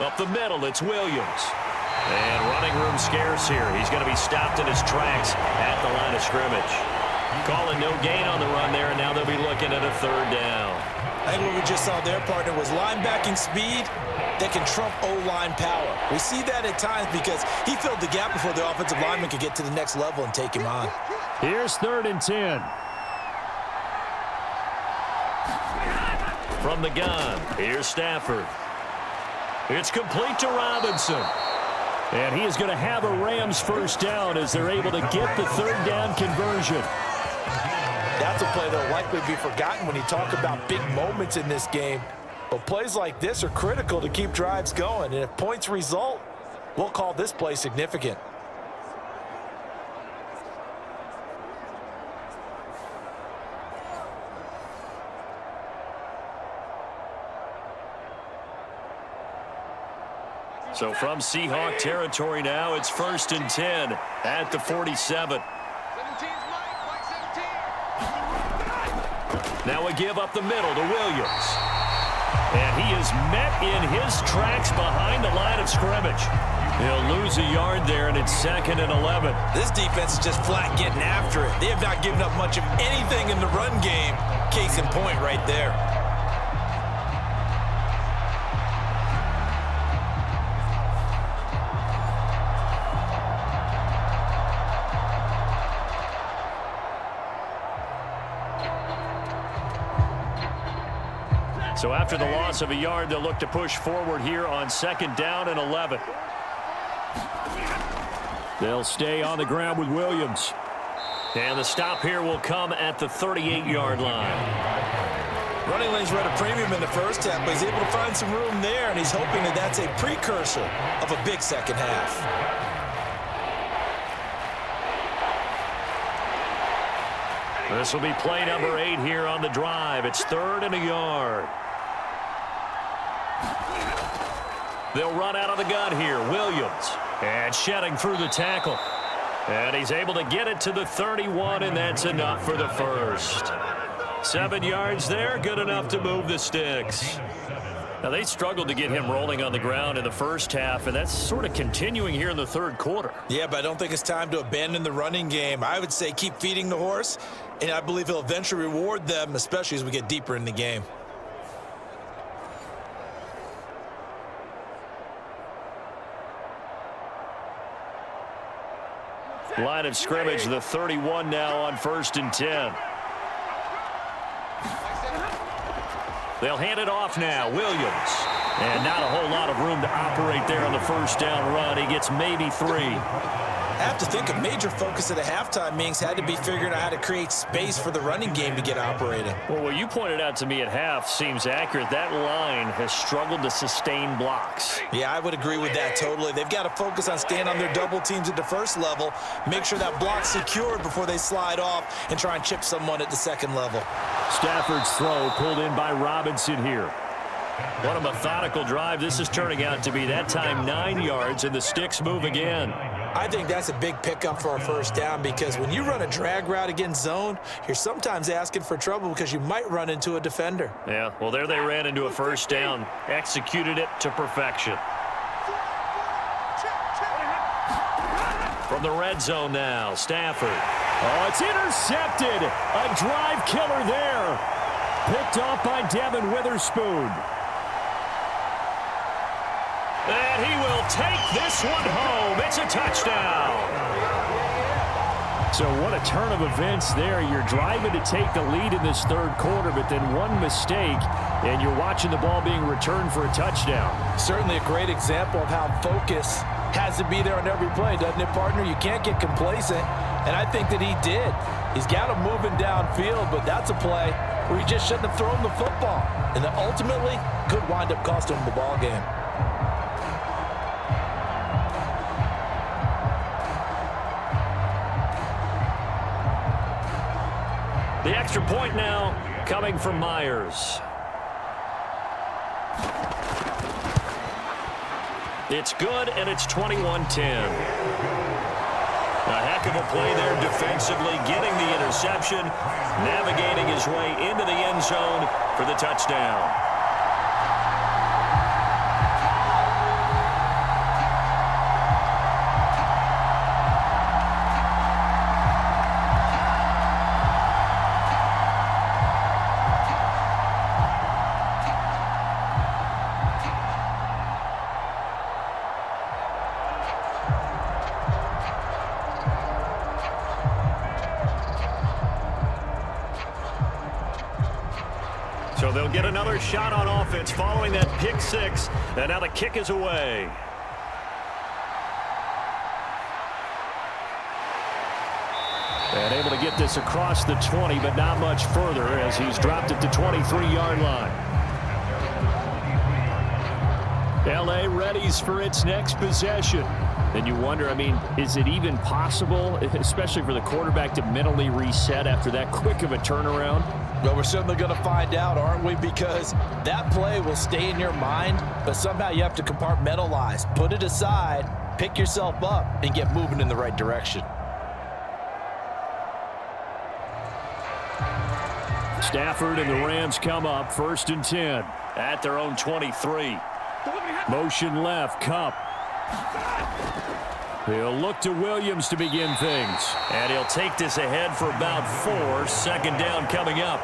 Up the middle, it's Williams. And running room scarce here. He's going to be stopped in his tracks at the line of scrimmage. Calling no gain on the run there, and now they'll be looking at a third down. I think what we just saw there, partner, was linebacking speed that can trump O-line power. We see that at times because he filled the gap before the offensive lineman could get to the next level and take him on. Here's 3rd and 10. From the gun, here's Stafford. It's complete to Robinson. And he is going to have a Rams first down as they're able to get the third down conversion. That's a play that will likely be forgotten when you talk about big moments in this game. But plays like this are critical to keep drives going. And if points result, we'll call this play significant. So from Seahawk territory now, it's 1st and 10 at the 47. Now a give up the middle to Williams. And he is met in his tracks behind the line of scrimmage. He'll lose a yard there, and it's 2nd and 11. This defense is just flat getting after it. They have not given up much of anything in the run game. Case in point right there. So after the loss of a yard, they'll look to push forward here on 2nd down and 11. They'll stay on the ground with Williams. And the stop here will come at the 38-yard line. Running lanes were at a premium in the first half, but he's able to find some room there, and he's hoping that that's a precursor of a big second half. This will be play number 8 here on the drive. It's 3rd and a yard. They'll run out of the gun here. Williams. And shedding through the tackle. And he's able to get it to the 31, and that's enough for the first. 7 yards there, good enough to move the sticks. Now, they struggled to get him rolling on the ground in the first half, and that's sort of continuing here in the third quarter. Yeah, but I don't think it's time to abandon the running game. I would say keep feeding the horse, and I believe he'll eventually reward them, especially as we get deeper in the game. Line of scrimmage, the 31 now on 1st and 10. They'll hand it off now. Williams. And not a whole lot of room to operate there on the first down run. He gets maybe 3. I have to think a major focus at the halftime meetings had to be figuring out how to create space for the running game to get operating. Well, what you pointed out to me at half seems accurate. That line has struggled to sustain blocks. Yeah, I would agree with that totally. They've got to focus on staying on their double teams at the first level, make sure that block's secured before they slide off and try and chip someone at the second level. Stafford's throw pulled in by Robinson here. What a methodical drive this is turning out to be. That time 9 yards, and the sticks move again. I think that's a big pickup for a first down because when you run a drag route against zone, you're sometimes asking for trouble because you might run into a defender. Yeah, well, there they ran into a first down. Executed it to perfection. From the red zone now, Stafford. Oh, it's intercepted. A drive killer there. Picked off by Devin Witherspoon. And he will take this one home. It's a touchdown. So what a turn of events there. You're driving to take the lead in this third quarter, but then one mistake, and you're watching the ball being returned for a touchdown. Certainly a great example of how focus has to be there on every play, doesn't it, partner? You can't get complacent, and I think that he did. He's got him moving downfield, but that's a play where he just shouldn't have thrown the football. And then ultimately could wind up costing him the ball game. The extra point now coming from Myers. It's good, and it's 21-10. A heck of a play there defensively, getting the interception, navigating his way into the end zone for the touchdown. So they'll get another shot on offense following that pick six, and now the kick is away. And able to get this across the 20, but not much further as he's dropped it to 23-yard line. L.A. readies for its next possession. Then you wonder, I mean, is it even possible, especially for the quarterback, to mentally reset after that quick of a turnaround? Well, we're certainly going to find out, aren't we? Because that play will stay in your mind, but somehow you have to compartmentalize. Put it aside, pick yourself up, and get moving in the right direction. Stafford and the Rams come up 1st and 10 at their own 23. Motion left, Kupp. He'll look to Williams to begin things. And he'll take this ahead for about 4. 2nd down coming up.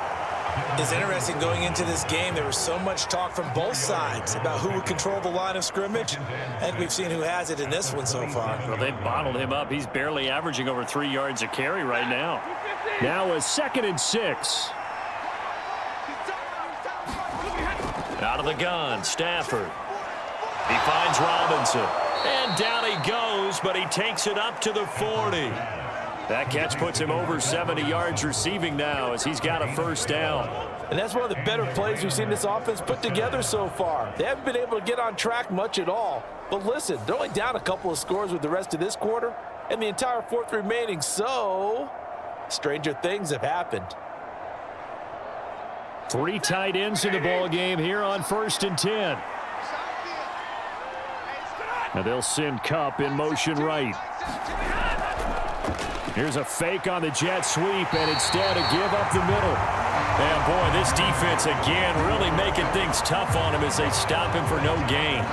It's interesting going into this game. There was so much talk from both sides about who would control the line of scrimmage. I think we've seen who has it in this one so far. Well, they've bottled him up. He's barely averaging over 3 yards a carry right now. Now a 2nd and 6. Out of the gun, Stafford. He finds Robinson. And down he goes, but he takes it up to the 40. That catch puts him over 70 yards receiving now as he's got a 1st down. And that's one of the better plays we've seen this offense put together so far. They haven't been able to get on track much at all. But listen, they're only down a couple of scores with the rest of this quarter and the entire 4th remaining. So, stranger things have happened. 3 tight ends in the ball game here on 1st and 10. Now they'll send Kupp in motion right. Here's a fake on the jet sweep, and instead a give up the middle. And boy, this defense again really making things tough on him as they stop him for no gain.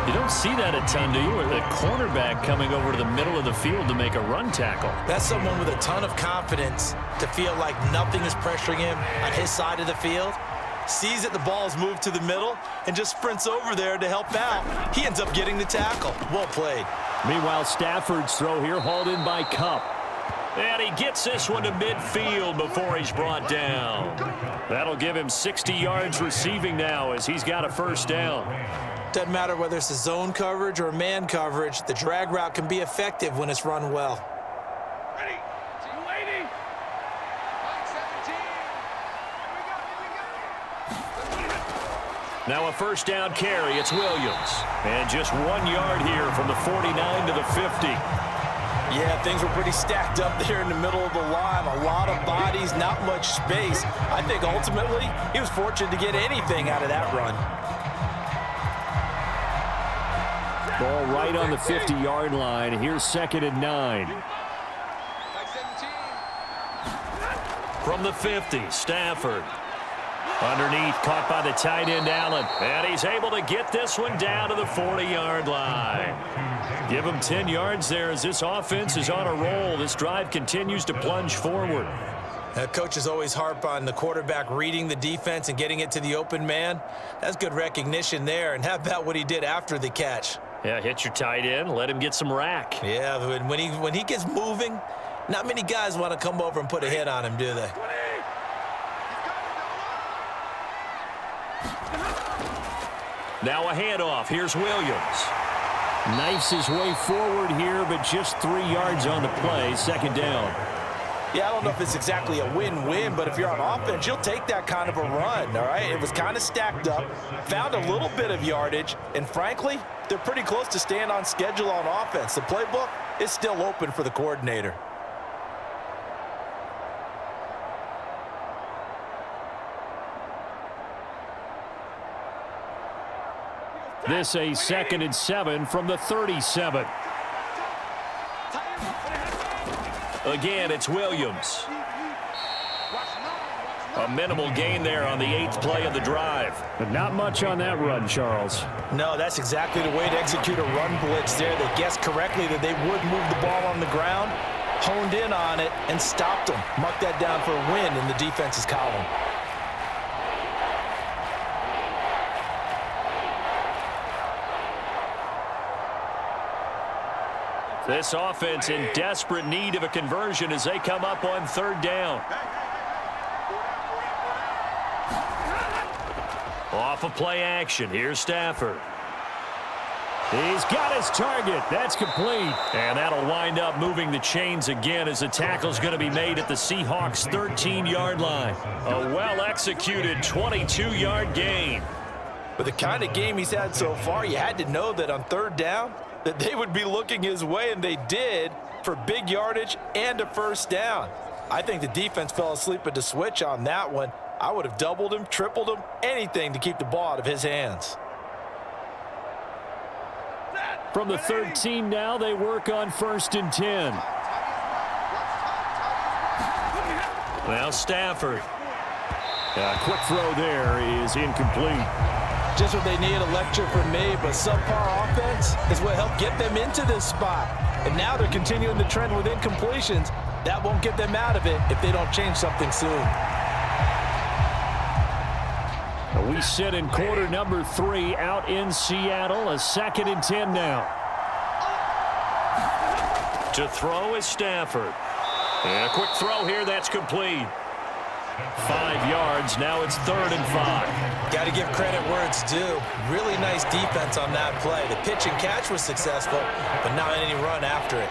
You don't see that a ton, do you? Or the cornerback coming over to the middle of the field to make a run tackle. That's someone with a ton of confidence to feel like nothing is pressuring him on his side of the field. Sees that the ball's moved to the middle and just sprints over there to help out. He ends up getting the tackle. Well played. Meanwhile, Stafford's throw here hauled in by Kupp. And he gets this one to midfield before he's brought down. That'll give him 60 yards receiving now as he's got a first down. Doesn't matter whether it's a zone coverage or man coverage, the drag route can be effective when it's run well. Ready. See you waiting. 17. Now a first down carry. It's Williams. And just 1 yard here from the 49 to the 50. Yeah, things were pretty stacked up there in the middle of the line. A lot of bodies, not much space. I think ultimately he was fortunate to get anything out of that run. Ball right on the 50-yard line. Here's 2nd and 9. From the 50, Stafford. Underneath, caught by the tight end, Allen. And he's able to get this one down to the 40-yard line. Give him 10 yards there as this offense is on a roll. This drive continues to plunge forward. Coaches always harp on the quarterback reading the defense and getting it to the open man. That's good recognition there. And how about what he did after the catch? Yeah, hit your tight end, let him get some rack. Yeah, when he gets moving, not many guys want to come over and put a hit on him, do they? Now a handoff. Here's Williams. Knifes his way forward here, but just 3 yards on the play. 2nd down. Yeah, I don't know if it's exactly a win-win, but if you're on offense, you'll take that kind of a run, all right? It was kind of stacked up, found a little bit of yardage, and frankly, they're pretty close to staying on schedule on offense. The playbook is still open for the coordinator. This a 2nd and 7 from the 37. Again, it's Williams. A minimal gain there on the 8th play of the drive. But not much on that run, Charles. No, that's exactly the way to execute a run blitz there. They guessed correctly that they would move the ball on the ground, honed in on it, and stopped them. Mark that down for a win in the defense's column. This offense in desperate need of a conversion as they come up on 3rd down. Off of play action. Here's Stafford. He's got his target. That's complete. And that'll wind up moving the chains again as the tackle's going to be made at the Seahawks' 13-yard line. A well-executed 22-yard gain. With the kind of game he's had so far, you had to know that on 3rd down, that they would be looking his way, and they did, for big yardage and a first down. I think the defense fell asleep at the switch on that one. I would have doubled him, tripled him, anything to keep the ball out of his hands. From the 13 now, they work on 1st and 10. Now Stafford. A quick throw there is incomplete. Just what they need, a lecture from me, but subpar offense is what helped get them into this spot. And now they're continuing the trend with incompletions. That won't get them out of it if they don't change something soon. We sit in quarter number 3 out in Seattle. A 2nd and 10 now. To throw is Stafford. And a quick throw here, that's complete. 5 yards, now it's 3rd and 5. Got to give credit where it's due. Really nice defense on that play. The pitch and catch was successful, but not any run after it.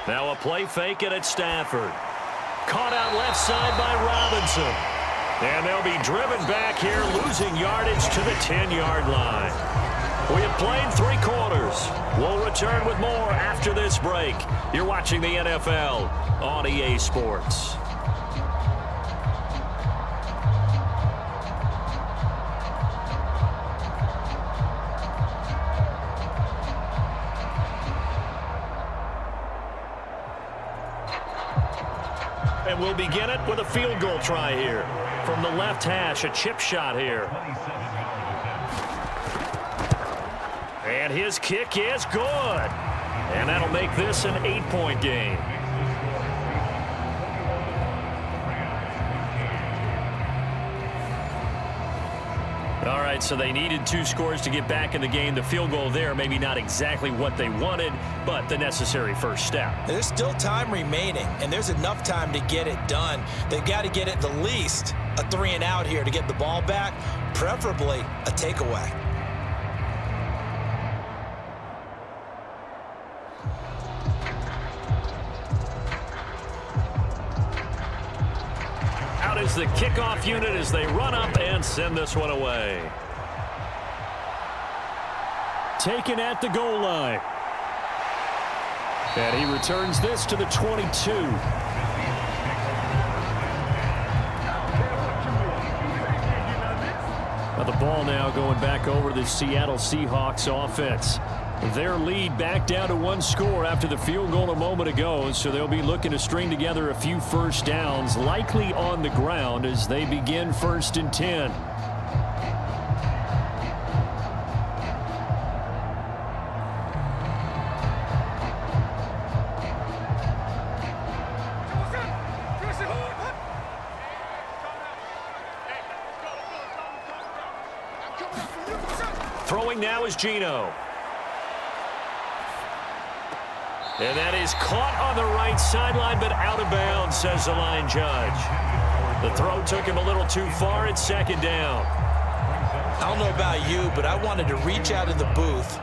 Now a play fake it at Stafford. Caught out left side by Robinson. And they'll be driven back here, losing yardage to the 10-yard line. We have played 3 quarters. We'll return with more after this break. You're watching the NFL on EA Sports. And we'll begin it with a field goal try here. From the left hash, a chip shot here. And his kick is good. And that'll make this an 8-point game. All right, so they needed 2 scores to get back in the game. The field goal there, maybe not exactly what they wanted, but the necessary first step. There's still time remaining, and there's enough time to get it done. They've got to get at the least a 3-and-out here to get the ball back, preferably a takeaway. Out is the kickoff unit as they run up and send this one away. Taken at the goal line. And he returns this to the 22. Now the ball now going back over the Seattle Seahawks offense. Their lead back down to 1 score after the field goal a moment ago, so they'll be looking to string together a few first downs, likely on the ground as they begin 1st and 10. Throwing now is Geno. And that is caught on the right sideline, but out of bounds, says the line judge. The throw took him a little too far. It's 2nd down. I don't know about you, but I wanted to reach out of the booth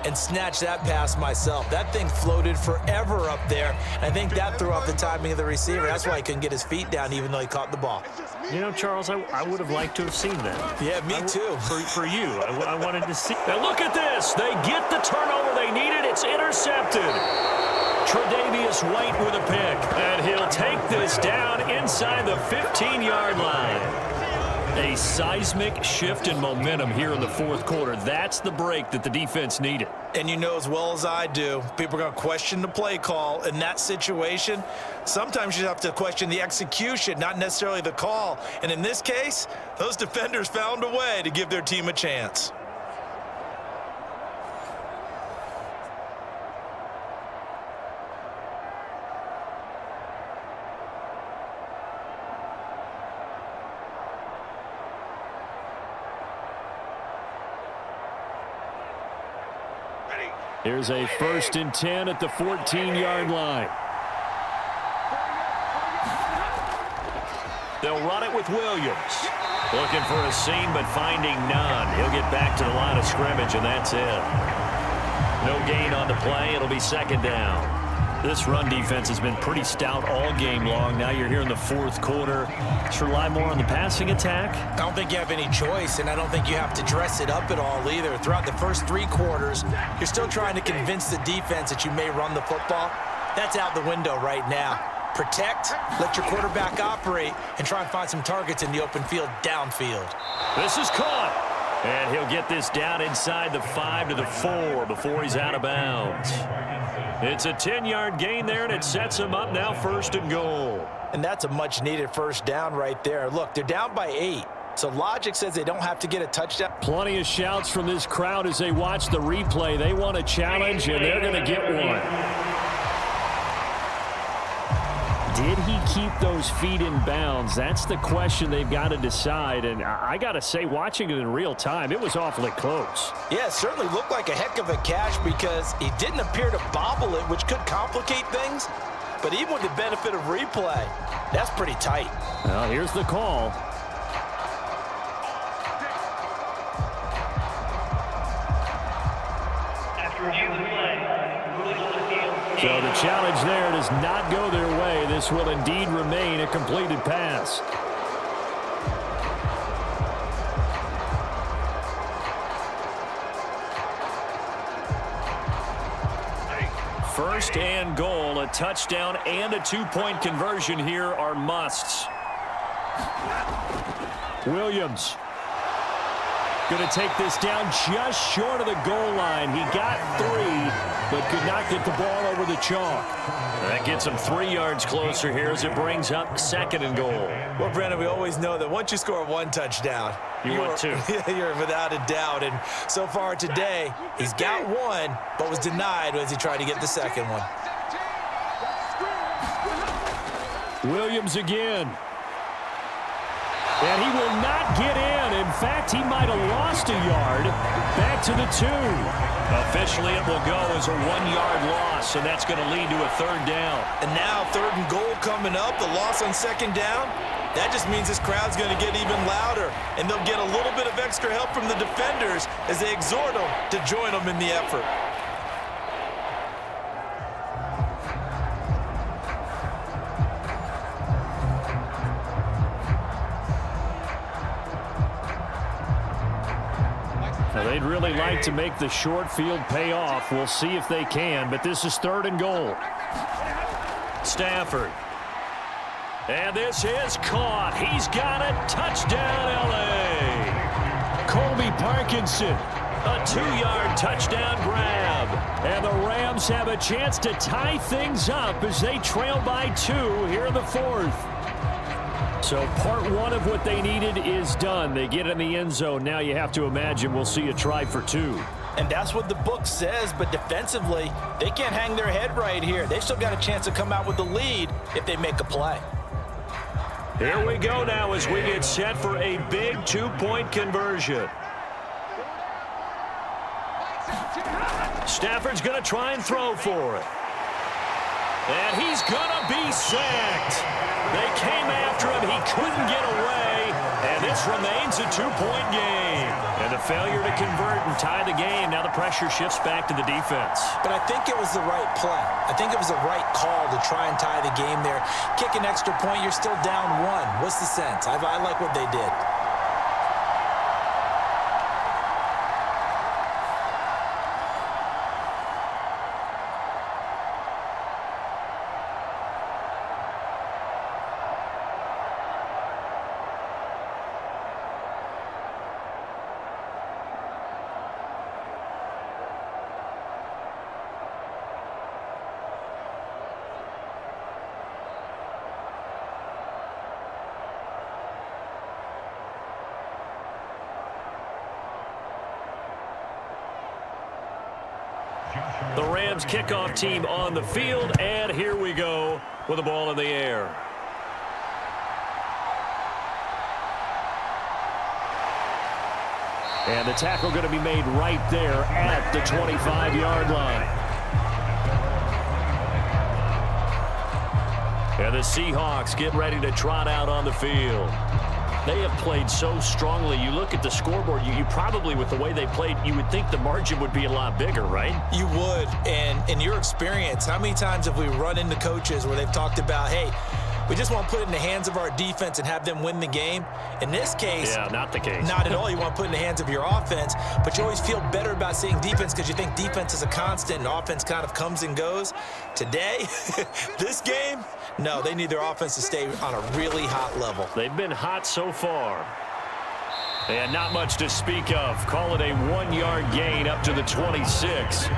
and snatch that pass myself. That thing floated forever up there. I think that threw off the timing of the receiver. That's why he couldn't get his feet down even though he caught the ball. You know, Charles, I would have liked to have seen that. Yeah, me too. For you, I wanted to see. Now look at this. They get the turnover they needed. It's intercepted. Tre'Davious White with a pick. And he'll take this down inside the 15-yard line. A seismic shift in momentum here in the 4th quarter. That's the break that the defense needed. And you know as well as I do, people are going to question the play call in that situation. Sometimes you have to question the execution, not necessarily the call. And in this case, those defenders found a way to give their team a chance. Here's a 1st and 10 at the 14-yard line. They'll run it with Williams. Looking for a seam, but finding none. He'll get back to the line of scrimmage, and that's it. No gain on the play. It'll be 2nd down. This run defense has been pretty stout all game long. Now you're here in the 4th quarter. Just rely more on the passing attack. I don't think you have any choice, and I don't think you have to dress it up at all either. Throughout the first 3 quarters, you're still trying to convince the defense that you may run the football. That's out the window right now. Protect, let your quarterback operate, and try and find some targets in the open field downfield. This is caught. And he'll get this down inside the 5 to the 4 before he's out of bounds. It's a 10-yard gain there, and it sets him up now 1st and goal. And that's a much-needed first down right there. Look, they're down by 8, so logic says they don't have to get a touchdown. Plenty of shouts from this crowd as they watch the replay. They want a challenge, and they're going to get one. Did he keep those feet in bounds? That's the question they've got to decide. And I got to say, watching it in real time, it was awfully close. Yeah, it certainly looked like a heck of a catch because he didn't appear to bobble it, which could complicate things. But even with the benefit of replay, that's pretty tight. Well, here's the call. So the challenge there does not go their way. This will indeed remain a completed pass. First and goal, a touchdown and a 2-point conversion here are musts. Williams going to take this down just short of the goal line. He got 3, but could not get the ball over the chalk. That gets him 3 yards closer here as it brings up 2nd and goal. Well, Brandon, we always know that once you score 1 touchdown, want 2. You're without a doubt. And so far today, he's got 1, but was denied as he tried to get the 2nd one. Williams again. And he will not get in. In fact, fact, he might have lost a yard. Back to the 2. Officially, it will go as a 1-yard loss, and that's going to lead to a 3rd down. And now 3rd and goal coming up, the loss on 2nd down. That just means this crowd's going to get even louder, and they'll get a little bit of extra help from the defenders as they exhort them to join them in the effort. Now, they'd really like to make the short field pay off. We'll see if they can, but this is 3rd and goal. Stafford. And this is caught. He's got it. Touchdown, L.A. Colby Parkinson. A 2-yard touchdown grab. And the Rams have a chance to tie things up as they trail by 2 here in the 4th. So part 1 of what they needed is done. They get in the end zone. Now you have to imagine we'll see a try for 2. And that's what the book says, but defensively, they can't hang their head right here. They've still got a chance to come out with the lead if they make a play. Here we go now as we get set for a big 2-point conversion. Stafford's going to try and throw for it. And he's going to be sacked. They came after him. He couldn't get away. And this remains a 2-point game. And the failure to convert and tie the game. Now the pressure shifts back to the defense. But I think it was the right play. I think it was the right call to try and tie the game there. Kick an extra point, you're still down 1. What's the sense? I like what they did. The Rams kickoff team on the field, and here we go with the ball in the air. And the tackle going to be made right there at the 25-yard line. And the Seahawks get ready to trot out on the field. They have played so strongly. You look at the scoreboard, you probably, with the way they played, you would think the margin would be a lot bigger, right? You would. And in your experience, how many times have we run into coaches where they've talked about, hey, we just want to put it in the hands of our defense and have them win the game? In this case, yeah, not the case. Not at all. You want to put it in the hands of your offense, but you always feel better about seeing defense because you think defense is a constant and offense kind of comes and goes. Today, this game, no, they need their offense to stay on a really hot level. They've been hot so far. And not much to speak of. Call it a 1-yard gain up to the 26.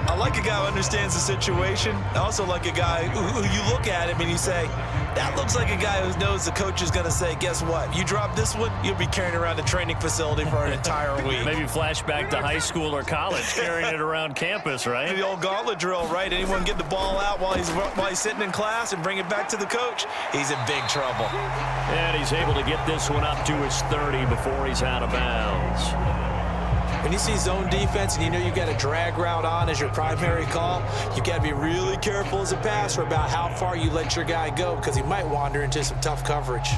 I like a guy who understands the situation. I also like a guy who you look at him and you say, that looks like a guy who knows the coach is going to say, guess what? You drop this one, you'll be carrying around the training facility for an entire week. Maybe flashback to high school or college, carrying it around campus, right? The old gauntlet drill, right? Anyone get the ball out while he's sitting in class and bring it back to the coach? He's in big trouble. And he's able to get this one up to his 30 before he's out of bounds. When you see zone defense and you know you've got a drag route on as your primary call, you've got to be really careful as a passer about how far you let your guy go because he might wander into some tough coverage.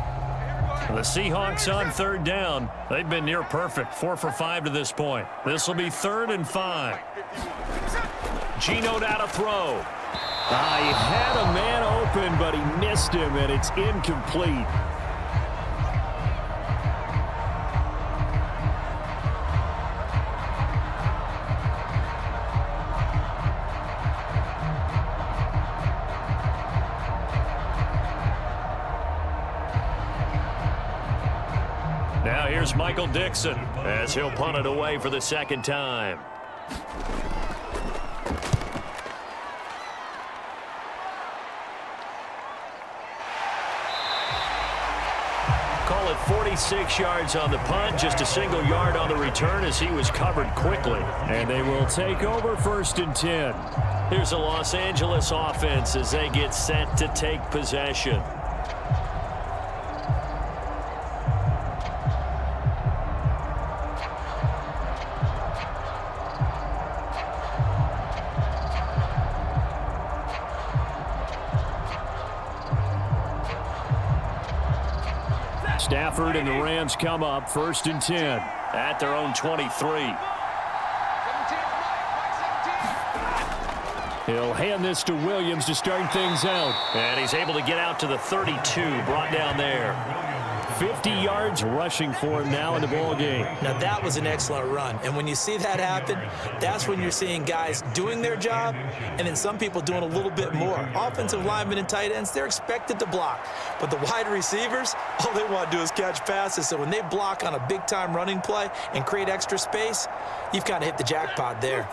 The Seahawks on 3rd down. They've been near perfect, 4 for 5 to this point. This will be 3rd and 5. Geno out to throw. He had a man open, but he missed him, and it's incomplete. Now here's Michael Dixon as he'll punt it away for the 2nd time. Call it 46 yards on the punt, just a single yard on the return as he was covered quickly. And they will take over 1st and 10. Here's the Los Angeles offense as they get set to take possession. Stafford and the Rams come up 1st and 10 at their own 23. He'll hand this to Williams to start things out. And he's able to get out to the 32, brought down there. 50 yards rushing for him now in the ball game. Now, that was an excellent run. And when you see that happen, that's when you're seeing guys doing their job and then some people doing a little bit more. Offensive linemen and tight ends, they're expected to block. But the wide receivers, all they want to do is catch passes. So when they block on a big-time running play and create extra space, you've kind of hit the jackpot there.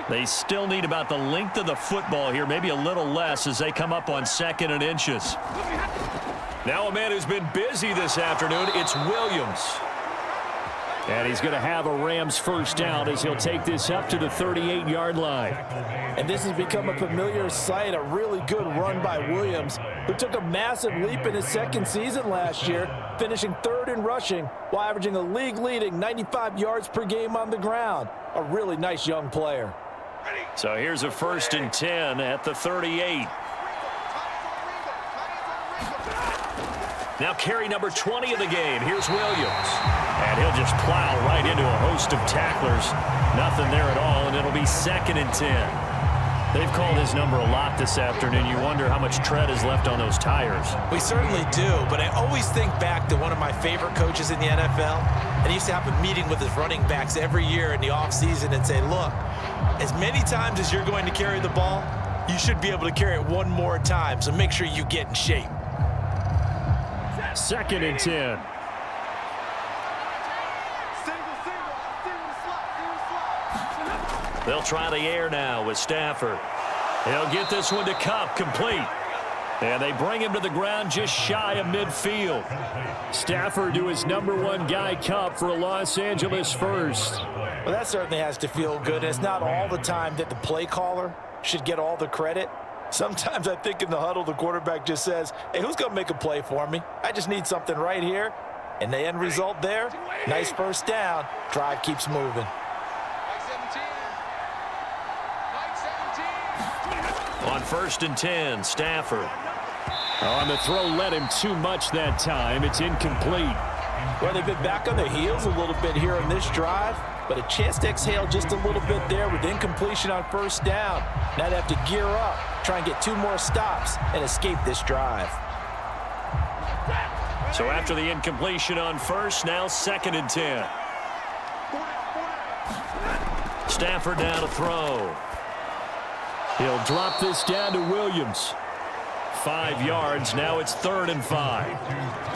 They still need about the length of the football here, maybe a little less as they come up on 2nd and inches. Now a man who's been busy this afternoon, it's Williams. And he's going to have a Rams first down as he'll take this up to the 38-yard line. And this has become a familiar sight, a really good run by Williams, who took a massive leap in his 2nd season last year, finishing 3rd in rushing while averaging a league-leading 95 yards per game on the ground. A really nice young player. So here's a 1st and 10 at the 38. Now carry number 20 of the game. Here's Williams. And he'll just plow right into a host of tacklers. Nothing there at all, and it'll be 2nd and 10. They've called his number a lot this afternoon. You wonder how much tread is left on those tires. We certainly do, but I always think back to one of my favorite coaches in the NFL, and he used to have a meeting with his running backs every year in the offseason and say, look, as many times as you're going to carry the ball, you should be able to carry it one more time, so make sure you get in shape. 2nd and 10. They'll try the air now with Stafford. He'll get this one to Kupp, complete. And they bring him to the ground just shy of midfield. Stafford to his number 1 guy, Kupp, for a Los Angeles first. Well, that certainly has to feel good. It's not all the time that the play caller should get all the credit. Sometimes I think in the huddle, the quarterback just says, hey, who's going to make a play for me? I just need something right here. And the end result there, nice first down. Drive keeps moving. On 1st and 10, Stafford. On the throw, led him too much that time. It's incomplete. Well, they've been back on their heels a little bit here in this drive, but a chance to exhale just a little bit there with incompletion on 1st down. Now they have to gear up, try and get 2 more stops and escape this drive. So after the incompletion on 1st, now 2nd and 10. Stafford now to throw. He'll drop this down to Williams. 5 yards. Now it's 3rd and 5.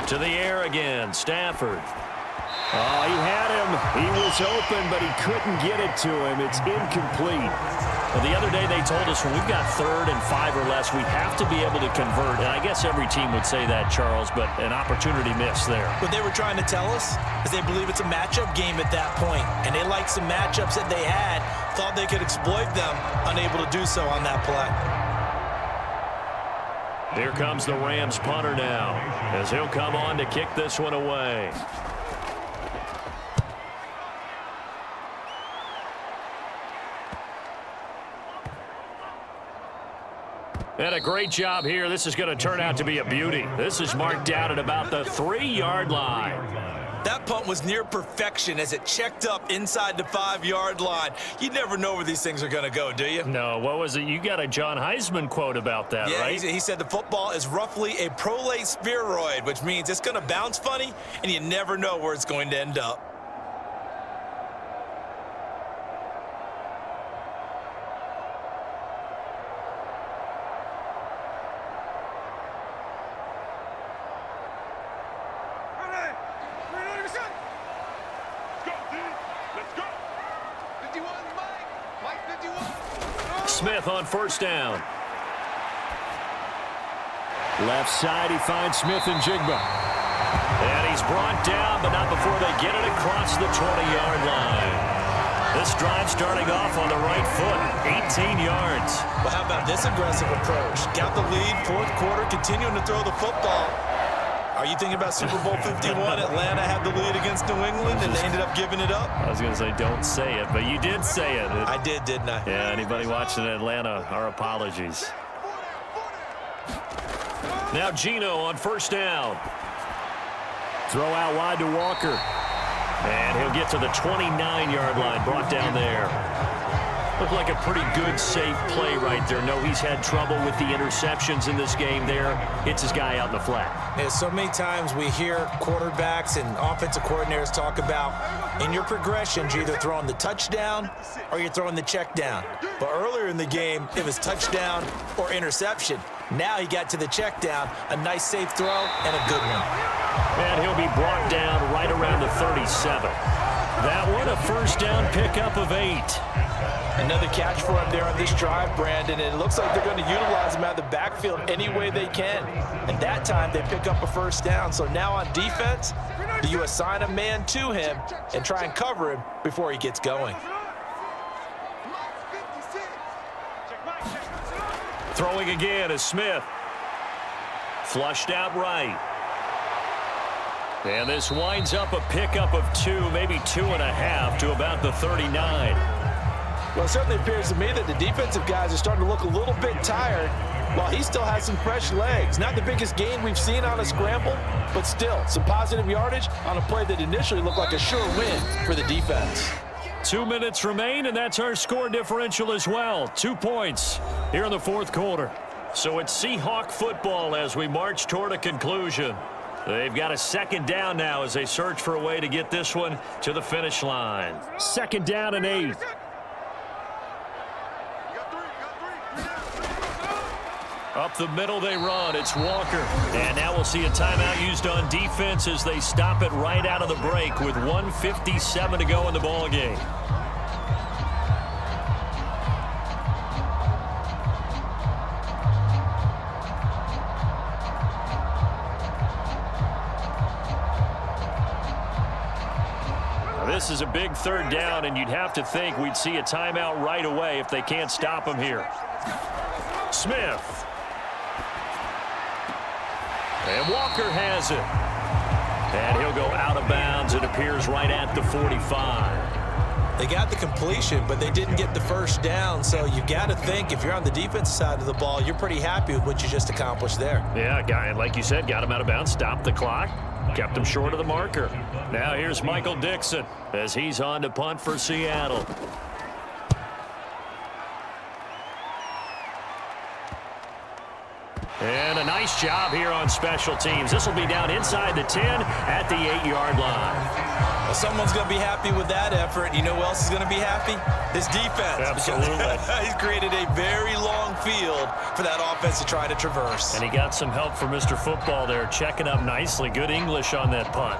To the air again, Stafford. Oh, he had him. He was open, but he couldn't get it to him. It's incomplete. Well, the other day they told us when we've got 3rd and 5 or less, we have to be able to convert. And I guess every team would say that, Charles, but an opportunity missed there. What they were trying to tell us is they believe it's a matchup game at that point, and they liked some matchups that they had, thought they could exploit them, unable to do so on that play. Here comes the Rams punter now, as he'll come on to kick this one away. And a great job here. This is going to turn out to be a beauty. This is marked out at about the 3-yard line. That punt was near perfection as it checked up inside the 5-yard line. You never know where these things are going to go, do you? No, what was it? You got a John Heisman quote about that, yeah, right? He said the football is roughly a prolate spheroid, which means it's going to bounce funny, and you never know where it's going to end up. Smith on 1st down. Left side, he finds Smith and Jigba. And he's brought down, but not before they get it across the 20-yard line. This drive starting off on the right foot, 18 yards. Well, how about this aggressive approach? Got the lead, fourth quarter, continuing to throw the football. Are you thinking about Super Bowl 51? Atlanta had the lead against New England, and they ended up giving it up? I was going to say don't say it, but you did say it. I did, didn't I? Yeah, anybody watching Atlanta, our apologies. Now Geno on first down. Throw out wide to Walker. And he'll get to the 29-yard line, brought down there. Looked like a pretty good, safe play right there. No, he's had trouble with the interceptions in this game there. Hits his guy out in the flat. Yeah, so many times we hear quarterbacks and offensive coordinators talk about in your progressions, you're either throwing the touchdown or you're throwing the check down. But earlier in the game, it was touchdown or interception. Now he got to the check down, a nice safe throw, and a good one. And he'll be brought down right around the 37. That one, a first down pickup of 8. Another catch for him there on this drive, Brandon, and it looks like they're going to utilize him out of the backfield any way they can. And that time, they pick up a first down. So now on defense, do you assign a man to him and try and cover him before he gets going? Throwing again is Smith. Flushed out right. And this winds up a pickup of 2, maybe 2.5 to about the 39. Well, it certainly appears to me that the defensive guys are starting to look a little bit tired while he still has some fresh legs. Not the biggest gain we've seen on a scramble, but still some positive yardage on a play that initially looked like a sure win for the defense. 2 minutes remain, and that's our score differential as well. 2 points here in the fourth quarter. So it's Seahawk football as we march toward a conclusion. They've got a second down now as they search for a way to get this one to the finish line. Second down and 8. Up the middle they run. It's Walker. And now we'll see a timeout used on defense as they stop it right out of the break with 1:57 to go in the ball game. Now this is a big third down, and you'd have to think we'd see a timeout right away if they can't stop him here. Smith. And Walker has it. And he'll go out of bounds. It appears right at the 45. They got the completion, but they didn't get the first down. So you got to think if you're on the defensive side of the ball, you're pretty happy with what you just accomplished there. Yeah, guy, like you said, got him out of bounds, stopped the clock, kept him short of the marker. Now here's Michael Dixon as he's on to punt for Seattle. And a nice job here on special teams. This will be down inside the 10 at the 8-yard line. Well, someone's going to be happy with that effort. You know who else is going to be happy? His defense. Absolutely. He's created a very long field for that offense to try to traverse. And he got some help from Mr. Football there, checking up nicely. Good English on that punt.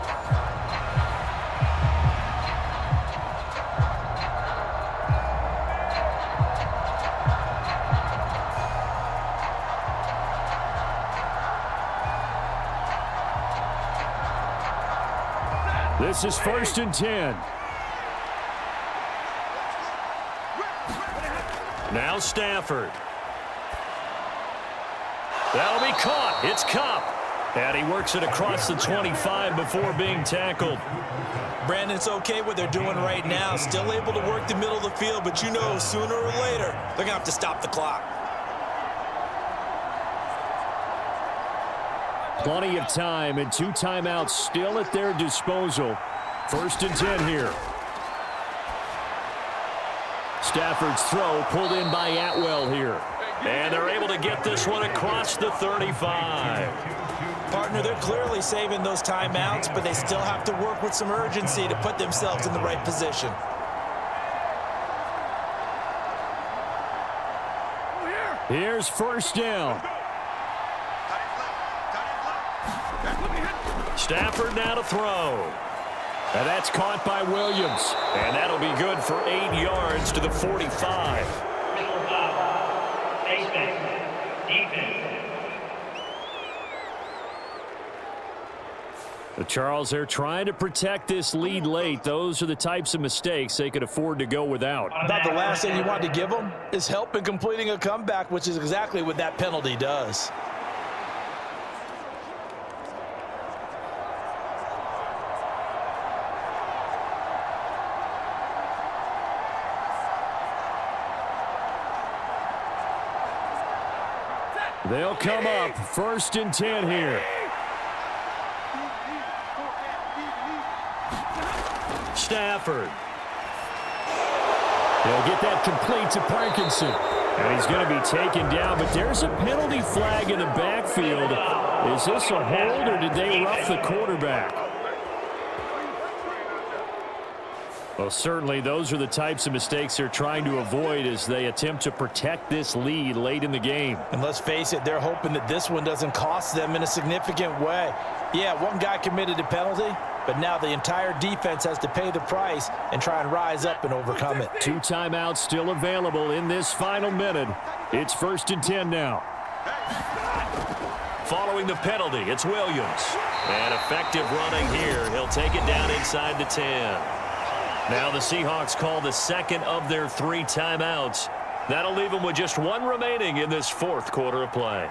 This is 1st and 10. Now Stafford. That'll be caught. It's Cup. And he works it across the 25 before being tackled. Brandon, it's okay what they're doing right now. Still able to work the middle of the field, but you know sooner or later they're going to have to stop the clock. Plenty of time and 2 timeouts still at their disposal. 1st and 10 here. Stafford's throw pulled in by Atwell here. And they're able to get this one across the 35. Partner, they're clearly saving those timeouts, but they still have to work with some urgency to put themselves in the right position. Here's 1st down. Stafford now to throw. And that's caught by Williams. And that'll be good for 8 yards to the 45. Charles, they're trying to protect this lead late. Those are the types of mistakes they could afford to go without. About the last thing you want to give them is help in completing a comeback, which is exactly what that penalty does. They'll come up 1st and 10 here. Stafford. They'll get that complete to Parkinson. And he's going to be taken down, but there's a penalty flag in the backfield. Is this a hold, or did they rough the quarterback? Well, certainly those are the types of mistakes they're trying to avoid as they attempt to protect this lead late in the game. And let's face it, they're hoping that this one doesn't cost them in a significant way. Yeah, one guy committed a penalty, but now the entire defense has to pay the price and try and rise up and overcome it. 2 timeouts still available in this final minute. It's 1st and 10 now. Following the penalty, it's Williams. And effective running here. He'll take it down inside the 10. Now the Seahawks call the second of their 3 timeouts. That'll leave them with just 1 remaining in this 4th quarter of play.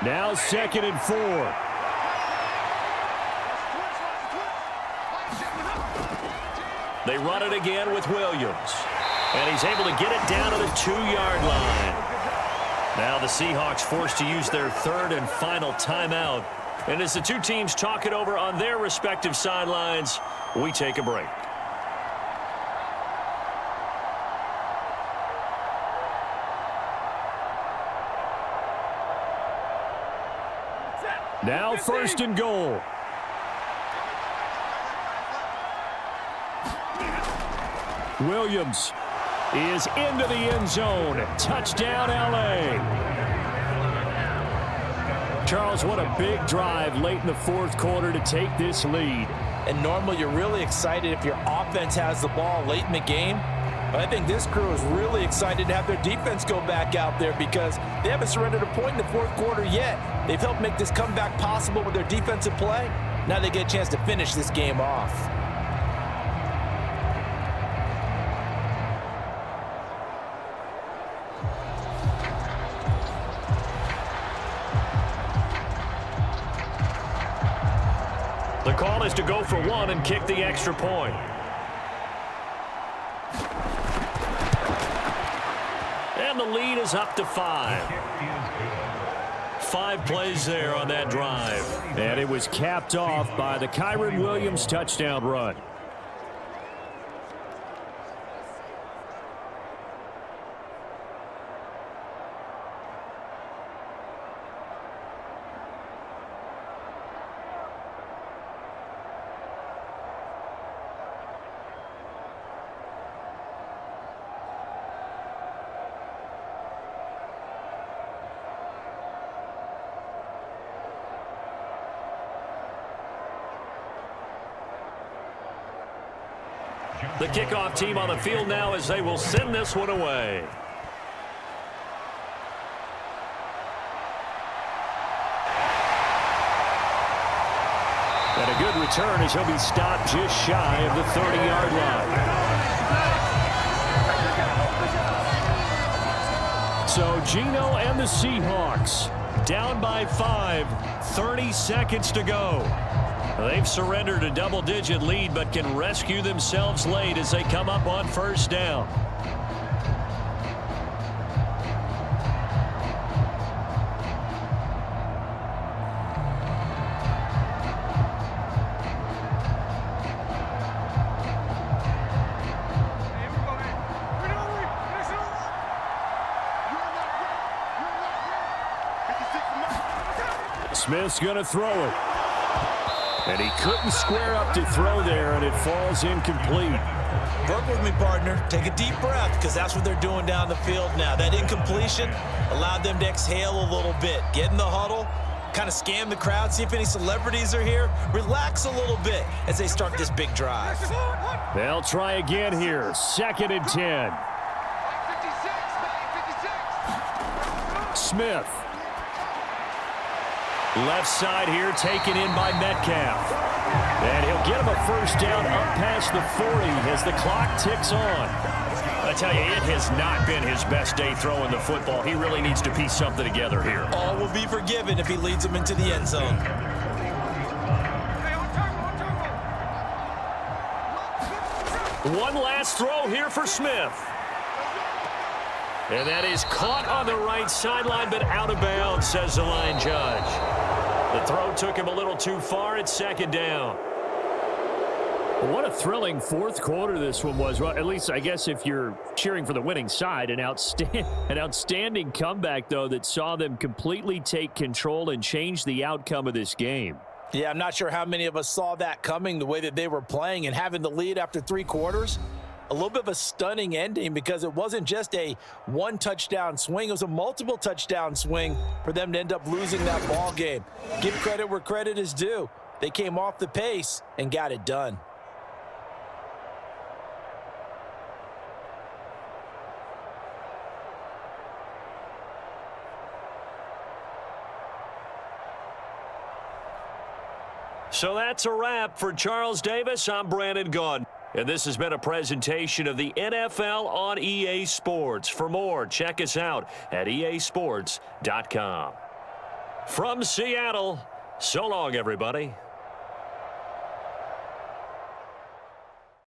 Now 2nd and 4. They run it again with Williams. And he's able to get it down to the 2-yard line. Now the Seahawks forced to use their 3rd and final timeout. And as the 2 teams talk it over on their respective sidelines, we take a break. Now 1st and goal. Williams is into the end zone. Touchdown, LA. Charles, what a big drive late in the 4th quarter to take this lead. And normally you're really excited if your offense has the ball late in the game. But I think this crew is really excited to have their defense go back out there because they haven't surrendered a point in the 4th quarter yet. They've helped make this comeback possible with their defensive play. Now they get a chance to finish this game off. The call is to go for 1 and kick the extra point. And the lead is up to 5. 5 plays there on that drive. And it was capped off by the Kyren Williams touchdown run. The kickoff team on the field now as they will send this one away. And a good return as he'll be stopped just shy of the 30-yard line. So Geno and the Seahawks down by 5, 30 seconds to go. They've surrendered a double-digit lead but can rescue themselves late as they come up on 1st down. Smith's going to throw it. And he couldn't square up to throw there, and it falls incomplete. Work with me, partner. Take a deep breath, because that's what they're doing down the field now. That incompletion allowed them to exhale a little bit, get in the huddle, kind of scan the crowd, see if any celebrities are here. Relax a little bit as they start this big drive. They'll try again here. 2nd and 10. Smith. Left side here taken in by Metcalf. And he'll get him a first down up past the 40 as the clock ticks on. I tell you, it has not been his best day throwing the football. He really needs to piece something together here. All will be forgiven if he leads them into the end zone. One last throw here for Smith. And that is caught on the right sideline, but out of bounds, says the line judge. The throw took him a little too far. It's 2nd down. What a thrilling fourth quarter this one was. Well, at least I guess if you're cheering for the winning side, an outstanding comeback, though, that saw them completely take control and change the outcome of this game. Yeah, I'm not sure how many of us saw that coming, the way that they were playing and having the lead after 3 quarters. A little bit of a stunning ending because it wasn't just a one-touchdown swing. It was a multiple touchdown swing for them to end up losing that ball game. Give credit where credit is due. They came off the pace and got it done. So that's a wrap for Charles Davis. I'm Brandon Gaudin. And this has been a presentation of the NFL on EA Sports. For more, check us out at easports.com. From Seattle, so long, everybody.